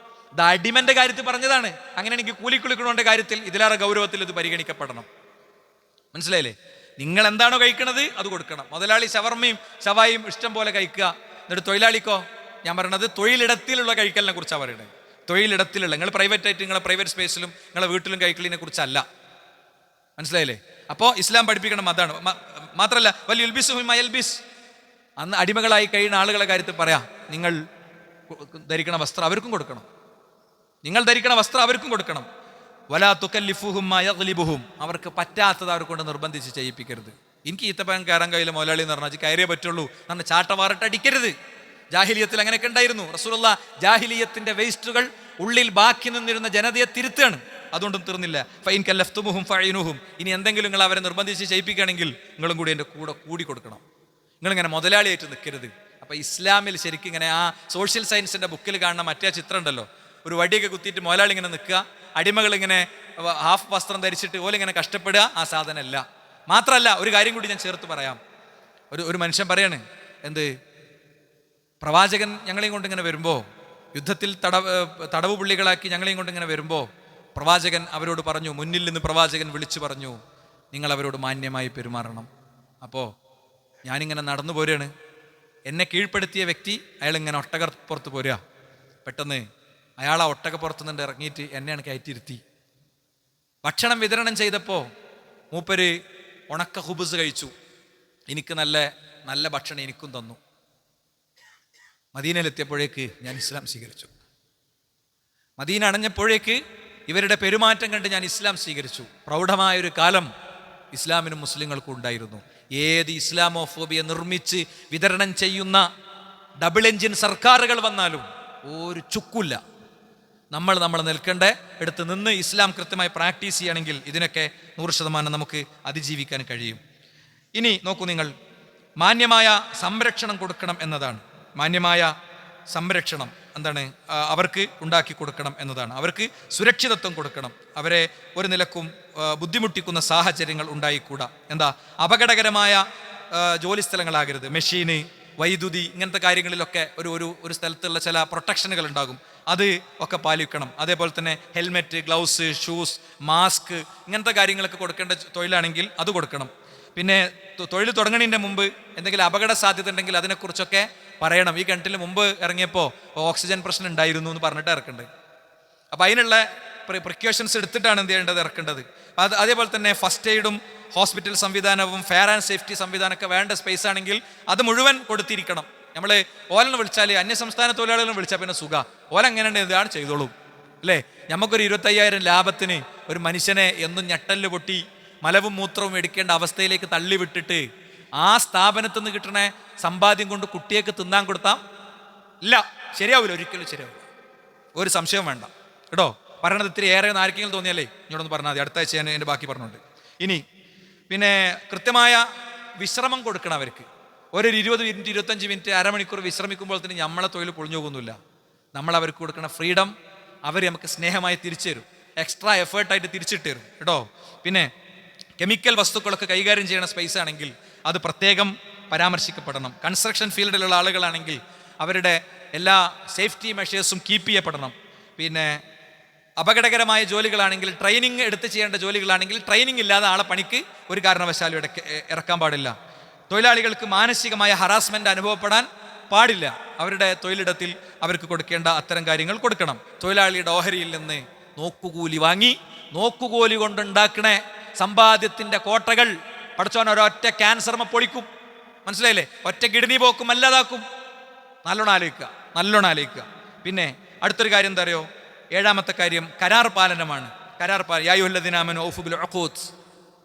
ഇത് അടിമന്റെ കാര്യത്തിൽ പറഞ്ഞതാണ്. അങ്ങനെയാണെങ്കിൽ കൂലിക്കുളിക്കണോന്റെ കാര്യത്തിൽ ഇതിലേറെ ഗൗരവത്തിൽ ഇത് പരിഗണിക്കപ്പെടണം. മനസ്സിലായില്ലേ? നിങ്ങൾ എന്താണോ കഴിക്കണത് അത് കൊടുക്കണം. മുതലാളി ഷവർമയും ഷവായും ഇഷ്ടം പോലെ കഴിക്കുക, എന്നിട്ട് തൊഴിലാളിക്കോ, ഞാൻ പറയണത് തൊഴിലിടത്തിലുള്ള കഴിക്കലിനെ കുറിച്ചാണ് പറയണത്. തൊഴിലിടത്തിലുള്ള, നിങ്ങൾ പ്രൈവറ്റ് ആയിട്ട് നിങ്ങളെ പ്രൈവറ്റ് സ്പേസിലും നിങ്ങളെ വീട്ടിലും കഴിക്കലിനെ കുറിച്ചല്ല. മനസ്സിലായില്ലേ? അപ്പോൾ ഇസ്ലാം പഠിപ്പിക്കണം അതാണ്. മാത്രമല്ല വലിയുൽബിസുഹു മാ യൽബിസ്, അന്ന് അടിമകളായി കഴിയുന്ന ആളുകളെ കാര്യത്തിൽ പറയാം, നിങ്ങൾ ധരിക്കണ വസ്ത്രം അവർക്കും കൊടുക്കണം, നിങ്ങൾ ധരിക്കണ വസ്ത്രം അവർക്കും കൊടുക്കണം. വലാ തുകല്ലിഫുഹും മാ യഗ്ലിബുഹും, അവർക്ക് പറ്റാത്തത് അവരെ കൊണ്ട് നിർബന്ധിച്ച് ചെയ്യിപ്പിക്കരുത്. എനിക്ക് ഈത്തപ്പഴം കയറാൻ കഴിയില്ല മുതലാളി എന്ന് പറഞ്ഞാൽ കയറിയേ പറ്റുള്ളൂ, നമ്മൾ ചാട്ടവാറിട്ട് അടിക്കരുത്. ജാഹിലിയത്തിൽ അങ്ങനെയൊക്കെ ഉണ്ടായിരുന്നു. റസൂലുള്ളാഹി ജാഹിലിയത്തിന്റെ വേസ്റ്റുകൾ ഉള്ളിൽ ബാക്കി നിന്നിരുന്ന ജനതയെ തിരുത്തുകയാണ്. അതുകൊണ്ടും തീർന്നില്ല. ഫൈൻ കല്ലഫ്തുമുഹും ഫഅഇനുഹും, ഇനി എന്തെങ്കിലും നിങ്ങൾ അവരെ നിർബന്ധിച്ച് ചെയ്യിപ്പിക്കുകയാണെങ്കിൽ നിങ്ങളും കൂടി എൻ്റെ കൂടി കൊടുക്കണം. നിങ്ങളിങ്ങനെ മുതലാളിയായിട്ട് നിൽക്കരുത്. അപ്പൊ ഇസ്ലാമിൽ ശരിക്കും ഇങ്ങനെ ആ സോഷ്യൽ സയൻസിന്റെ ബുക്കിൽ കാണുന്ന മറ്റേ ചിത്രം ഉണ്ടല്ലോ, ഒരു വടിയൊക്കെ കുത്തിയിട്ട് മുതലാളി ഇങ്ങനെ നിൽക്കുക, അടിമകൾ ഇങ്ങനെ ഹാഫ് വസ്ത്രം ധരിച്ചിട്ട് ഓലിങ്ങനെ കഷ്ടപ്പെടുക, ആ സാധനമല്ല. മാത്രമല്ല ഒരു കാര്യം കൂടി ഞാൻ ചേർത്ത് പറയാം. ഒരു മനുഷ്യൻ പറയാണ്, എന്ത്, പ്രവാചകൻ ഞങ്ങളെയും കൊണ്ട് ഇങ്ങനെ വരുമ്പോൾ, യുദ്ധത്തിൽ തടവ് പുള്ളികളാക്കി ഞങ്ങളെയും കൊണ്ട് ഇങ്ങനെ വരുമ്പോൾ പ്രവാചകൻ അവരോട് പറഞ്ഞു, മുന്നിൽ നിന്ന് പ്രവാചകൻ വിളിച്ചു പറഞ്ഞു, നിങ്ങൾ അവരോട് മാന്യമായി പെരുമാറണം. അപ്പോൾ ഞാനിങ്ങനെ നടന്നു പോരുകയാണ്, എന്നെ കീഴ്പ്പെടുത്തിയ വ്യക്തി അയാളിങ്ങനെ ഒട്ടകപ്പുറത്ത് പോരുക. പെട്ടെന്ന് അയാൾ ആ ഒട്ടകപ്പുറത്ത് നിന്ന് ഇറങ്ങിയിട്ട് എന്നെയാണ് കയറ്റിയിരുത്തി. ഭക്ഷണം വിതരണം ചെയ്തപ്പോൾ മൂപ്പര് ഉണക്ക ഹുബുസ് കഴിച്ചു. എനിക്ക് നല്ല നല്ല ഭക്ഷണം എനിക്കും തന്നു. മദീനയിലെത്തിയപ്പോഴേക്ക് ഞാൻ ഇസ്ലാം സ്വീകരിച്ചു. മദീന അണഞ്ഞപ്പോഴേക്ക് ഇവരുടെ പെരുമാറ്റം കണ്ട് ഞാൻ ഇസ്ലാം സ്വീകരിച്ചു. പ്രൗഢമായൊരു കാലം ഇസ്ലാമിനും മുസ്ലിങ്ങൾക്കും ഉണ്ടായിരുന്നു. ഏത് ഇസ്ലാമോഫോബിയ നിർമ്മിച്ച് വിതരണം ചെയ്യുന്ന ഡബിൾ എൻജിൻ സർക്കാരുകൾ വന്നാലും ഒരു ചുക്കില്ല. നമ്മൾ നിൽക്കേണ്ട എടുത്ത് നിന്ന് ഇസ്ലാം കൃത്യമായി പ്രാക്ടീസ് ചെയ്യുകയാണെങ്കിൽ ഇതിനൊക്കെ 100% നമുക്ക് അതിജീവിക്കാൻ കഴിയും. ഇനി നോക്കൂ നിങ്ങൾ, മാന്യമായ സംരക്ഷണം കൊടുക്കണം എന്നതാണ്. മാന്യമായ സംരക്ഷണം എന്താണ്? അവർക്ക് ഉണ്ടാക്കി കൊടുക്കണം എന്നതാണ്. അവർക്ക് സുരക്ഷിതത്വം കൊടുക്കണം. അവരെ ഒരു നിലക്കും ബുദ്ധിമുട്ടിക്കുന്ന സാഹചര്യങ്ങൾ ഉണ്ടായിക്കൂടാ. എന്താ? അപകടകരമായ ജോലി സ്ഥലങ്ങളാകരുത്. മെഷീന്, വൈദ്യുതി, ഇങ്ങനത്തെ കാര്യങ്ങളിലൊക്കെ ഒരു സ്ഥലത്തുള്ള ചില പ്രൊട്ടക്ഷനുകൾ ഉണ്ടാകും, അത് ഒക്കെ പാലിക്കണം. അതേപോലെ തന്നെ ഹെൽമെറ്റ്, ഗ്ലൗസ്, ഷൂസ്, മാസ്ക്, ഇങ്ങനത്തെ കാര്യങ്ങളൊക്കെ കൊടുക്കേണ്ട തൊഴിലാണെങ്കിൽ അത് കൊടുക്കണം. പിന്നെ തൊഴിൽ തുടങ്ങുന്നതിൻ്റെ മുമ്പ് എന്തെങ്കിലും അപകട സാധ്യത ഉണ്ടെങ്കിൽ അതിനെക്കുറിച്ചൊക്കെ പറയണം. ഈ കിണറ്റിൽ മുമ്പ് ഇറങ്ങിയപ്പോൾ ഓക്സിജൻ പ്രശ്നം ഉണ്ടായിരുന്നു എന്ന് പറഞ്ഞിട്ട് ഇറക്കേണ്ടത്. അപ്പോൾ അതിനുള്ള പ്രിക്കോഷൻസ് എടുത്തിട്ടാണ് എന്ത് ചെയ്യേണ്ടത്, ഇറക്കേണ്ടത്. അതേപോലെ തന്നെ ഫസ്റ്റ് എയ്ഡും ഹോസ്പിറ്റൽ സംവിധാനവും ഫയർ ആൻഡ് സേഫ്റ്റി സംവിധാനമൊക്കെ വേണ്ട സ്പേസ് ആണെങ്കിൽ അത് മുഴുവൻ കൊടുത്തിരിക്കണം. നമ്മൾ ഓലെന്ന് വിളിച്ചാൽ, അന്യസംസ്ഥാന തൊഴിലാളികളെ വിളിച്ചാൽ പിന്നെ സുഖ, ഓല എങ്ങനെയുണ്ട് ഇതാണ് ചെയ്തോളും അല്ലേ. നമുക്കൊരു 25,000 ലാഭത്തിന് ഒരു മനുഷ്യനെ എന്നും ഞെട്ടല് പൊട്ടി മലവും മൂത്രവും എടുക്കേണ്ട അവസ്ഥയിലേക്ക് തള്ളിവിട്ടിട്ട് ആ സ്ഥാപനത്തിൽ നിന്ന് കിട്ടണ സമ്പാദ്യം കൊണ്ട് കുട്ടിയേക്ക് തിന്നാൻ കൊടുത്താൽ ഇല്ല, ശരിയാവില്ല, ഒരിക്കലും ശരിയാവില്ല. ഒരു സംശയം വേണ്ട കേട്ടോ. പറയണത് ഇത്തിരി ഏറെ ആർക്കെങ്കിലും തോന്നിയാലേ ഇങ്ങോട്ടൊന്ന് പറഞ്ഞാൽ മതി, അടുത്ത ആഴ്ച ഞാൻ എൻ്റെ ബാക്കി പറഞ്ഞുണ്ട്. ഇനി പിന്നെ കൃത്യമായ വിശ്രമം കൊടുക്കണം അവർക്ക്. ഒരു 20 മിനിറ്റ് 25 മിനിറ്റ് അരമണിക്കൂർ വിശ്രമിക്കുമ്പോൾ തന്നെ നമ്മളെ തൊഴിൽ പൊളിഞ്ഞു പോകുന്നില്ല. നമ്മൾ അവർക്ക് കൊടുക്കണ ഫ്രീഡം അവർ നമുക്ക് സ്നേഹമായി തിരിച്ചു തരും, എക്സ്ട്രാ എഫേർട്ടായിട്ട് തിരിച്ചിട്ട് തരും കേട്ടോ. പിന്നെ കെമിക്കൽ വസ്തുക്കളൊക്കെ കൈകാര്യം ചെയ്യുന്ന സ്പേസ് ആണെങ്കിൽ അത് പ്രത്യേകം പരാമർശിക്കപ്പെടണം. കൺസ്ട്രക്ഷൻ ഫീൽഡിലുള്ള ആളുകളാണെങ്കിൽ അവരുടെ എല്ലാ സേഫ്റ്റി മെഷേഴ്സും കീപ്പ് ചെയ്യപ്പെടണം. പിന്നെ അപകടകരമായ ജോലികളാണെങ്കിൽ, ട്രെയിനിങ് എടുത്ത് ചെയ്യേണ്ട ജോലികളാണെങ്കിൽ ട്രെയിനിങ് ഇല്ലാതെ ആളെ പണിക്ക് ഒരു കാരണവശാലും ഇറക്കാൻ പാടില്ല. തൊഴിലാളികൾക്ക് മാനസികമായ ഹറാസ്മെന്റ് അനുഭവപ്പെടാൻ പാടില്ല. അവരുടെ തൊഴിലിടത്തിൽ അവർക്ക് കൊടുക്കേണ്ട അത്തരം കാര്യങ്ങൾ കൊടുക്കണം. തൊഴിലാളിയുടെ ഓഹരിയിൽ നിന്ന് നോക്കുകൂലി വാങ്ങി നോക്കുകൂലി കൊണ്ടുണ്ടാക്കണ സമ്പാദ്യത്തിന്റെ കോട്ടകൾ പഠിച്ചോൻ ഒരൊറ്റ ക്യാൻസർമ പൊളിക്കും. മനസ്സിലായില്ലേ? ഒറ്റ കിഡ്നി പോക്കും അല്ലാതാക്കും. നല്ലോണം ആലോചിക്കുക. പിന്നെ അടുത്തൊരു കാര്യം എന്താ അറിയോ? 7ാമത്തെ കാര്യം കരാർ പാലനമാണ്.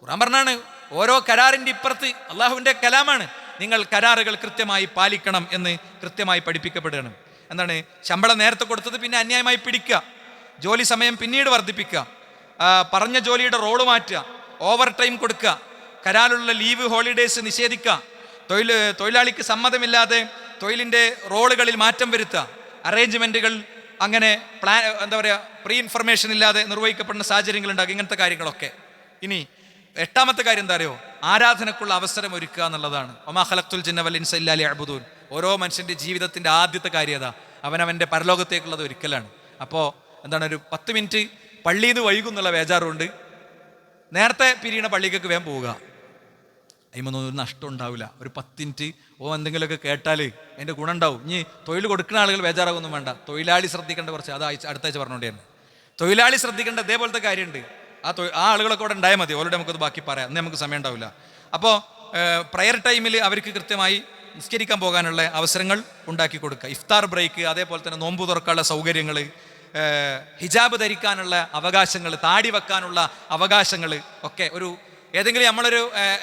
ഖുർആൻ പറഞ്ഞാണ്, ഓരോ കരാറിന്റെ ഇപ്പുറത്ത് അള്ളാഹുവിന്റെ കലാമാണ്. നിങ്ങൾ കരാറുകൾ കൃത്യമായി പാലിക്കണം എന്ന് കൃത്യമായി പഠിപ്പിക്കപ്പെടുകയാണ്. എന്താണ്? ശമ്പളം നേരത്തെ കൊടുത്തത് പിന്നെ അന്യായമായി പിടിക്കുക, ജോലി സമയം പിന്നീട് വർദ്ധിപ്പിക്കുക, പറഞ്ഞ ജോലിയുടെ റോള് മാറ്റുക, ഓവർ ടൈം കൊടുക്കുക, കരാറിലുള്ള ലീവ് ഹോളിഡേയ്സ് നിഷേധിക്കുക, തൊഴിലാളിക്ക് സമ്മതമില്ലാതെ തൊഴിലിൻ്റെ റോളുകളിൽ മാറ്റം വരുത്തുക, അറേഞ്ച്മെൻറ്റുകൾ അങ്ങനെ പ്രീ ഇൻഫർമേഷൻ ഇല്ലാതെ നിർവഹിക്കപ്പെടുന്ന സാഹചര്യങ്ങൾ ഉണ്ടാകും. ഇങ്ങനത്തെ കാര്യങ്ങളൊക്കെ. ഇനി 8ാമത്തെ കാര്യം എന്താ അറിയോ? ആരാധനക്കുള്ള അവസരം ഒരുക്കുക എന്നുള്ളതാണ്. ഒമാ ഖലഖ്തുൽ ജിന്ന വൽ ഇൻസ ഇല്ലാ ലിയഅ്ബുദൂൻ. ഓരോ മനുഷ്യൻ്റെ ജീവിതത്തിൻ്റെ ആദ്യത്തെ കാര്യത അവനവൻ്റെ പരലോകത്തേക്കുള്ളത് ഒരിക്കലാണ്. അപ്പോൾ എന്താണ്, ഒരു 10 മിനിറ്റ് പള്ളിയിൽ നിന്ന് വൈകും എന്നുള്ള വേജാറുണ്ട്. നേരത്തെ പിരിയണ പള്ളിക്കൊക്കെ വേഗം പോവുക, അതിമൊന്നും ഒരു നഷ്ടം ഉണ്ടാവില്ല. ഒരു 10 മിനിറ്റ് എന്തെങ്കിലുമൊക്കെ കേട്ടാൽ അതിൻ്റെ ഗുണം ഉണ്ടാവും. ഇനി തൊഴിൽ കൊടുക്കുന്ന ആളുകൾ ബേജാറാകൊന്നും വേണ്ട. തൊഴിലാളി ശ്രദ്ധിക്കേണ്ട കുറച്ച്, അത് അടുത്ത ആഴ്ച പറഞ്ഞുകൊണ്ടേയിരുന്നു. തൊഴിലാളി ശ്രദ്ധിക്കേണ്ട ഇതേപോലത്തെ കാര്യമുണ്ട്. ആ ആളുകളൊക്കെ അവിടെ ഉണ്ടായാൽ മതി. അവരോട് നമുക്കത് ബാക്കി പറയാം, അന്ന് നമുക്ക് സമയം ഉണ്ടാവില്ല. അപ്പോൾ പ്രയർ ടൈമിൽ അവർക്ക് കൃത്യമായി നിസ്കരിക്കാൻ പോകാനുള്ള അവസരങ്ങൾ ഉണ്ടാക്കി കൊടുക്കുക. ഇഫ്താർ ബ്രേക്ക്, അതേപോലെ തന്നെ നോമ്പ് തുറക്കാനുള്ള സൗകര്യങ്ങൾ, ഹിജാബ് ധരിക്കാനുള്ള അവകാശങ്ങൾ, താടി വെക്കാനുള്ള അവകാശങ്ങൾ ഒക്കെ. ഏതെങ്കിലും നമ്മളൊരു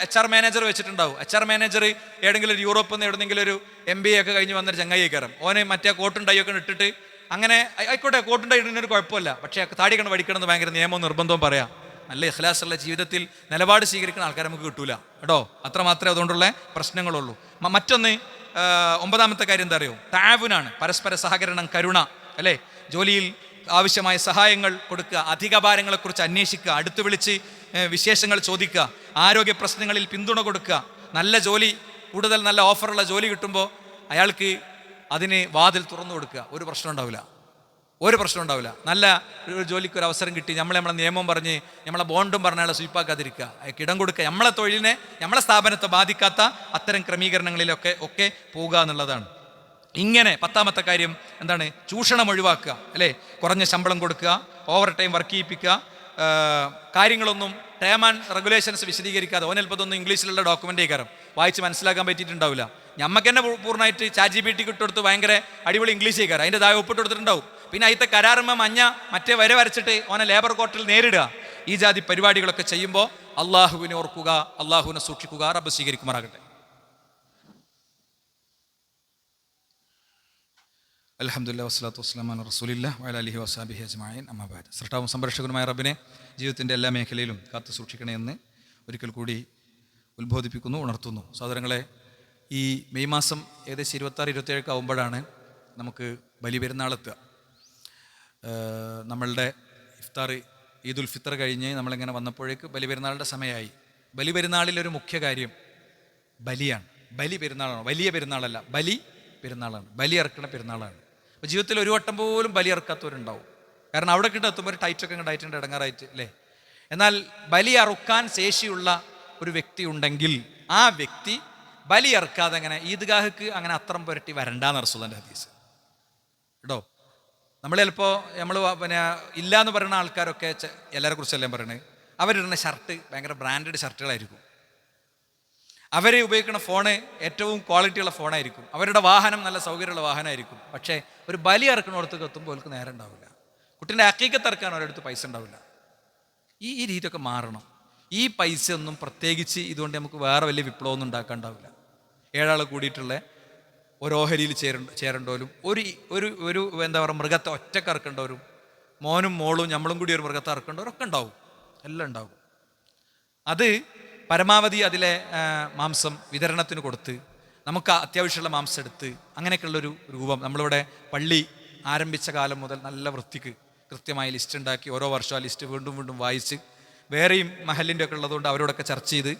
HR മാനേജർ വെച്ചിട്ടുണ്ടാവും. HR മാനേജർ ഏതെങ്കിലും ഒരു യൂറോപ്പിൽ നിന്ന് എവിടെയെങ്കിലും ഒരു MBA ഒക്കെ കഴിഞ്ഞ് വന്നൊരു ചങ്ങായി കയറും. ഓന് മറ്റേ കോട്ടും ടൈയൊക്കെ ഇട്ടിട്ട് അങ്ങനെ ആയിക്കോട്ടെ, കോട്ടും ടൈ ഇടുന്നൊരു കുഴപ്പമില്ല, പക്ഷേ താടി കണ്ട് പഠിക്കണമെന്ന് ഭയങ്കര നിയമവും നിർബന്ധവും പറയാം. നല്ല ഇഖ്ലാസുള്ള ജീവിതത്തിൽ നിലപാട് സ്വീകരിക്കുന്ന ആൾക്കാരെ നമുക്ക് കിട്ടൂല കേട്ടോ. അത്ര മാത്രമേ അതുകൊണ്ടുള്ള പ്രശ്നങ്ങളുള്ളൂ. മറ്റൊന്ന് 9ാമത്തെ കാര്യം എന്താ അറിയോ? താവുനാണ്, പരസ്പര സഹകരണം, കരുണ അല്ലേ. ജോലിയിൽ ആവശ്യമായ സഹായങ്ങൾ കൊടുക്കുക, അധിക ഭാരങ്ങളെക്കുറിച്ച് അന്വേഷിക്കുക, അടുത്ത് വിളിച്ച് വിശേഷങ്ങൾ ചോദിക്കുക, ആരോഗ്യ പ്രശ്നങ്ങളിൽ പിന്തുണ കൊടുക്കുക. നല്ല ജോലി, കൂടുതൽ നല്ല ഓഫറുള്ള ജോലി കിട്ടുമ്പോൾ അയാൾക്ക് അതിന് വാതിൽ തുറന്നു കൊടുക്കുക. ഒരു പ്രശ്നം ഉണ്ടാവില്ല. നല്ല ഒരു ജോലിക്ക് ഒരു അവസരം കിട്ടി, നമ്മളെ നിയമം പറഞ്ഞ് നമ്മളെ ബോണ്ടും പറഞ്ഞ അയാളെ സ്വീപ്പാക്കാതിരിക്കുക, അയാൾക്ക് ഇടം കൊടുക്കുക. നമ്മളെ തൊഴിലിനെ, നമ്മളെ സ്ഥാപനത്തെ ബാധിക്കാത്ത അത്തരം ക്രമീകരണങ്ങളിലൊക്കെ പോവുക എന്നുള്ളതാണ്. ഇങ്ങനെ 10ാമത്തെ കാര്യം എന്താണ്? ചൂഷണം ഒഴിവാക്കുക അല്ലേ. കുറഞ്ഞ ശമ്പളം കൊടുക്കുക, ഓവർ ടൈം വർക്ക് ചെയ്യിപ്പിക്കുക, കാര്യങ്ങളൊന്നും ടേം ആൻഡ് റെഗുലേഷൻസ് വിശദീകരിക്കാതെ. ഓനെൽപ്പതൊന്നും ഇംഗ്ലീഷിലുള്ള ഡോക്യുമെൻ്റ് കയറും വായിച്ച് മനസ്സിലാക്കാൻ പറ്റിയിട്ടുണ്ടാവില്ല. ഞമ്മക്ക് തന്നെ പൂർണ്ണമായിട്ട് ChatGPT ഇട്ടുകൊടുത്ത് ഭയങ്കര അടിപൊളി ഇംഗ്ലീഷ് കയറാം, അതിൻ്റെ താഴെ ഒപ്പിട്ട് കൊടുത്തിട്ടുണ്ടാവും. പിന്നെ അതിത്തെ കരാറുമ്പോൾ മറ്റേ വര വരച്ചിട്ട് ഓനെ ലേബർ കോർട്ടിൽ നേരിടുക. ഈ ജാതി പരിപാടികളൊക്കെ ചെയ്യുമ്പോൾ അള്ളാഹുവിനെ ഓർക്കുക, അള്ളാഹുവിനെ സൂക്ഷിക്കുക. റബ്ബ് സ്വീകരിക്കുമാറാകട്ടെ. അൽഹംദുലില്ലാഹി വസ്സലാത്തു വസ്സലാമു അലാ റസൂലില്ലാഹി വഅലാ ആലിഹി വസ്ഹബിഹി അജ്മഈൻ അമ്മാ ബഅദ്. സൃഷ്ടാവും സംരക്ഷകനുമായ റബ്ബിനെ ജീവിതത്തിൻ്റെ എല്ലാ മേഖലയിലും കാത്തു സൂക്ഷിക്കണേ എന്ന് ഒരിക്കൽ കൂടി ഉത്ബോധിപ്പിക്കുന്നു, ഉണർത്തുന്നു. സഹോദരങ്ങളെ, ഈ മെയ് മാസം ഏകദേശം 26-27 ആവുമ്പോഴാണ് നമുക്ക് ബലിപെരുന്നാളെത്തുക. നമ്മളുടെ ഇഫ്താർ ഈദുൽ ഫിത്തർ കഴിഞ്ഞ് നമ്മളിങ്ങനെ വന്നപ്പോഴേക്ക് ബലിപെരുന്നാളിൻ്റെ സമയമായി. ബലിപെരുന്നാളിലൊരു മുഖ്യ കാര്യം ബലിയാണ്. ബലി പെരുന്നാളാണ്, വലിയ പെരുന്നാളല്ല, ബലി പെരുന്നാളാണ്, ബലി ഇറക്കുന്ന പെരുന്നാളാണ്. അപ്പോൾ ജീവിതത്തിൽ ഒരു വട്ടം പോലും ബലി ഇറക്കാത്തവരുണ്ടാവും. കാരണം അവിടെ എത്തുമ്പോൾ ഒരു ടൈറ്റൊക്കെ ഉണ്ടായിട്ടുണ്ട്, ഇടങ്ങാറായിട്ട് അല്ലേ. എന്നാൽ ബലി അറുക്കാൻ ശേഷിയുള്ള ഒരു വ്യക്തി ഉണ്ടെങ്കിൽ ആ വ്യക്തി ബലി ഇറക്കാതെ അങ്ങനെ ഈദ്ഗാഹ്ക്ക് അങ്ങനെ അത്രം പുരട്ടി വരണ്ടാന്ന് റസൂലുള്ളാഹിന്റെ ഹദീസ് കേട്ടോ. നമ്മൾ ചിലപ്പോൾ പിന്നെ ഇല്ല എന്ന് പറയുന്ന ആൾക്കാരൊക്കെ എല്ലാവരെ കുറിച്ചെല്ലാം പറയുന്നത്, അവരിടുന്ന ഷർട്ട് ഭയങ്കര ബ്രാൻഡഡ് ഷർട്ടുകളായിരിക്കും, അവർ ഉപയോഗിക്കുന്ന ഫോണ് ഏറ്റവും ക്വാളിറ്റിയുള്ള ഫോണായിരിക്കും, അവരുടെ വാഹനം നല്ല സൗകര്യമുള്ള വാഹനമായിരിക്കും. പക്ഷേ ഒരു ബലി ഇറക്കുന്നിടത്തേക്ക് എത്തുമ്പോൾ അവർക്ക് നേരം ഉണ്ടാവില്ല, കുട്ടീൻ്റെ അക്കീക്കത്ത് ഇറക്കാൻ അവരടുത്ത് പൈസ ഉണ്ടാവില്ല. ഈ രീതിയൊക്കെ മാറണം. ഈ പൈസ ഒന്നും പ്രത്യേകിച്ച് ഇതുകൊണ്ട് നമുക്ക് വേറെ വലിയ വിപ്ലവമൊന്നും ഉണ്ടാക്കാണ്ടാവില്ല. 7 ആൾ കൂടിയിട്ടുള്ള ഒരു ഓഹരിയിൽ ചേരേണ്ടവരും ഒരു എന്താ പറയുക മൃഗത്തെ ഒറ്റക്ക് ഇറക്കേണ്ടവരും, മോനും മോളും നമ്മളും കൂടി ഒരു മൃഗത്തെ ഇറക്കേണ്ടവരൊക്കെ ഉണ്ടാവും, എല്ലാം ഉണ്ടാവും. അത് പരമാവധി അതിലെ മാംസം വിതരണത്തിന് കൊടുത്ത് നമുക്ക് അത്യാവശ്യമുള്ള മാംസം എടുത്ത് അങ്ങനെയൊക്കെയുള്ളൊരു രൂപം നമ്മളിവിടെ പള്ളി ആരംഭിച്ച കാലം മുതൽ നല്ല വൃത്തിക്ക് കൃത്യമായി ലിസ്റ്റ് ഉണ്ടാക്കി ഓരോ വർഷവും ആ ലിസ്റ്റ് വീണ്ടും വീണ്ടും വായിച്ച് വേറെയും മഹലിൻ്റെ ഒക്കെ ഉള്ളതുകൊണ്ട് അവരോടൊക്കെ ചർച്ച ചെയ്ത്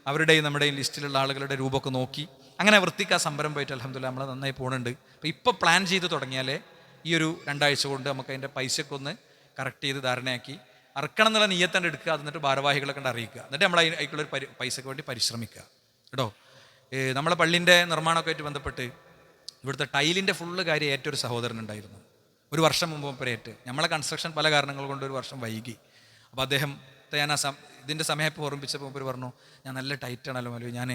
അവരുടെയും നമ്മുടെയും ലിസ്റ്റിലുള്ള ആളുകളുടെ രൂപമൊക്കെ നോക്കി അങ്ങനെ വൃത്തിക്ക് ആ സംരംഭമായിട്ട് അൽഹംദുലില്ലാഹ് നമ്മൾ നന്നായി പോകുന്നുണ്ട്. അപ്പോൾ ഇപ്പോൾ പ്ലാൻ ചെയ്ത് തുടങ്ങിയാലേ ഈ ഒരു 2 ആഴ്ച കൊണ്ട് നമുക്ക് അതിൻ്റെ പൈസയൊക്കെ ഒന്ന് കറക്റ്റ് ചെയ്ത് ധാരണയാക്കി അറക്കണം എന്നുള്ള നിയ്യത്തണ്ട് എടുക്കുക. എന്നിട്ട് ഭാരവാഹികളെ കണ്ട് അറിയിക്കുക. എന്നിട്ട് നമ്മൾ അതിലേക്കുള്ളൊരു പൈസയ്ക്ക് വേണ്ടി പരിശ്രമിക്കുക കേട്ടോ. നമ്മളെ പള്ളിൻ്റെ നിർമ്മാണമൊക്കെ ആയിട്ട് ബന്ധപ്പെട്ട് ഇവിടുത്തെ ടൈലിൻ്റെ ഫുള്ള് കാര്യം ഏറ്റൊരു സഹോദരനുണ്ടായിരുന്നു. ഒരു വർഷം മുമ്പ് മുപ്പരേറ്റ് നമ്മളെ കൺസ്ട്രക്ഷൻ പല കാരണങ്ങൾ കൊണ്ട് ഒരു വർഷം വൈകി. അപ്പോൾ അദ്ദേഹത്തെ ഞാൻ ഇതിൻ്റെ സമയത്ത് ഓർമ്മിപ്പിച്ചപ്പോൾ മുമ്പ് പറഞ്ഞു, ഞാൻ നല്ല ടൈറ്റാണല്ലോ മല്ലോ, ഞാൻ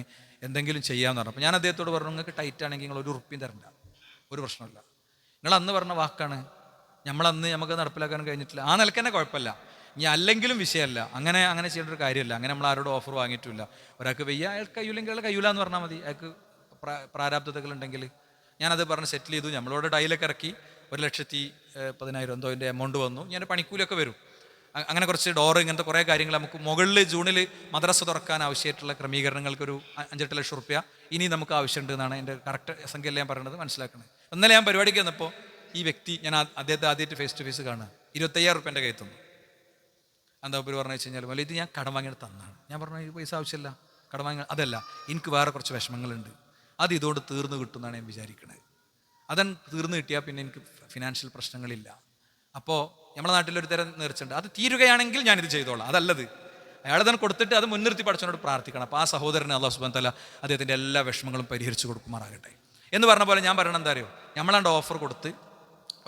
എന്തെങ്കിലും ചെയ്യാമെന്ന് പറഞ്ഞു. അപ്പോൾ ഞാൻ അദ്ദേഹത്തോട് പറഞ്ഞു, നിങ്ങൾക്ക് ടൈറ്റ് ആണെങ്കിൽ നിങ്ങൾ 1 ഉറുപ്പിയും തരണ്ട, ഒരു പ്രശ്നമില്ല. നിങ്ങൾ അന്ന് പറഞ്ഞ വാക്കാണ്, നമ്മളന്ന് നമുക്ക് നടപ്പിലാക്കാൻ കഴിഞ്ഞിട്ടില്ല, ആ നിലക്ക് തന്നെ കുഴപ്പമില്ല, ഇനി അല്ലെങ്കിലും വിഷയമല്ല, അങ്ങനെ ചെയ്യേണ്ട ഒരു കാര്യമല്ല. അങ്ങനെ നമ്മൾ ആരോടും ഓഫർ വാങ്ങിയിട്ടില്ല. ഒരാൾക്ക് വയ്യ, അയാൾക്ക് കഴിയില്ലെങ്കിൽ അയാൾ കഴിയില്ല എന്ന് പറഞ്ഞാൽ മതി. അയാൾക്ക് പ്രാരാബ്ധതകളുണ്ടെങ്കിൽ ഞാനത് പറഞ്ഞ് സെറ്റിൽ ചെയ്തു. നമ്മളോട് ടൈലൊക്കെ ഇറക്കി 1,10,000 എന്തോ അതിൻ്റെ എമൗണ്ട് വന്നു. ഞാൻ പണിക്കൂലൊക്കെ വരും. അങ്ങനെ കുറച്ച് ഡോറ് ഇങ്ങനത്തെ കുറേ കാര്യങ്ങൾ നമുക്ക് മുകളിൽ ജൂണിൽ മദ്രസ തുറക്കാൻ ആവശ്യമായിട്ടുള്ള ക്രമീകരണങ്ങൾക്കൊരു 5-8 ലക്ഷം റുപ്യ ഇനി നമുക്ക് ആവശ്യമുണ്ട് എന്നാണ് എൻ്റെ കറക്റ്റ് സംഖ്യയല്ല ഞാൻ പറയുന്നത്, മനസ്സിലാക്കുന്നത്. ഇന്നലെ ഞാൻ പരിപാടിക്ക് വന്നപ്പോൾ ഈ വ്യക്തി, ഞാൻ അദ്ദേഹത്തെ ആദ്യമായിട്ട് ഫേസ് ടു ഫേസ് കാണുക, 25,000 റുപ്യ എൻ്റെ കയ്യിൽ തന്നു. എന്താ പേര് പറഞ്ഞു വെച്ച് കഴിഞ്ഞാൽ, വലിയ ഇത് ഞാൻ കടം വാങ്ങിയിട്ട് തന്നാണ്. ഞാൻ പറഞ്ഞു, ഈ പൈസ ആവശ്യമില്ല, കടം വാങ്ങി അതല്ല, എനിക്ക് വേറെ കുറച്ച് വിഷമങ്ങളുണ്ട്, അത് ഇതുകൊണ്ട് തീർന്നു കിട്ടുമെന്നാണ് ഞാൻ വിചാരിക്കുന്നത്. അതൻ തീർന്നു കിട്ടിയാൽ പിന്നെ എനിക്ക് ഫിനാൻഷ്യൽ പ്രശ്നങ്ങളില്ല. അപ്പോൾ നമ്മുടെ നാട്ടിലൊരു തരം നേർച്ചുണ്ട്, അത് തീരുകയാണെങ്കിൽ ഞാനിത് ചെയ്തോളാം, അതല്ലത് അയാൾ തന്നെ കൊടുത്തിട്ട് അത് മുൻനിർത്തി പഠിച്ചവനോട് പ്രാർത്ഥിക്കണം. അപ്പോൾ ആ സഹോദരനെ അല്ലാഹു സുബ്ഹാനഹു വ തആല അദ്ദേഹത്തിൻ്റെ എല്ലാ വിഷമങ്ങളും പരിഹരിച്ചു കൊടുക്കുമാറാകട്ടെ എന്ന് പറഞ്ഞ പോലെ ഞാൻ പറയണം, എന്താ അറിയോ, നമ്മളാണ്ട് ഓഫർ കൊടുത്ത്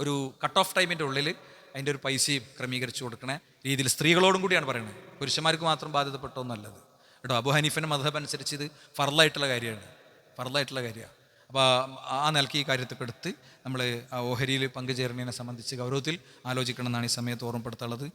ഒരു കട്ട് ഓഫ് ടൈമിൻ്റെ ഉള്ളിൽ അതിൻ്റെ ഒരു പൈസയും ക്രമീകരിച്ചു കൊടുക്കണ രീതിയിൽ സ്ത്രീകളോടും കൂടിയാണ് പറയുന്നത്, പുരുഷന്മാർക്ക് മാത്രം ബാധ്യതപ്പെട്ടൊന്നല്ലത് കേട്ടോ. അബൂ ഹനീഫിൻ്റെ മദ്ഹബ് അനുസരിച്ച് ഇത് ഫർളായിട്ടുള്ള കാര്യമാണ്, ഫർളായിട്ടുള്ള കാര്യമാണ്. അപ്പോൾ ആ നിലയ്ക്ക് ഈ കാര്യത്തൊക്കെ എടുത്ത് നമ്മൾ ആ ഓഹരിയിൽ പങ്കുചേരുന്നതിനെ സംബന്ധിച്ച് ഗൗരവത്തിൽ ആലോചിക്കണം എന്നാണ് ഈ സമയത്ത് ഓർമ്മപ്പെടുത്താനുള്ളത്.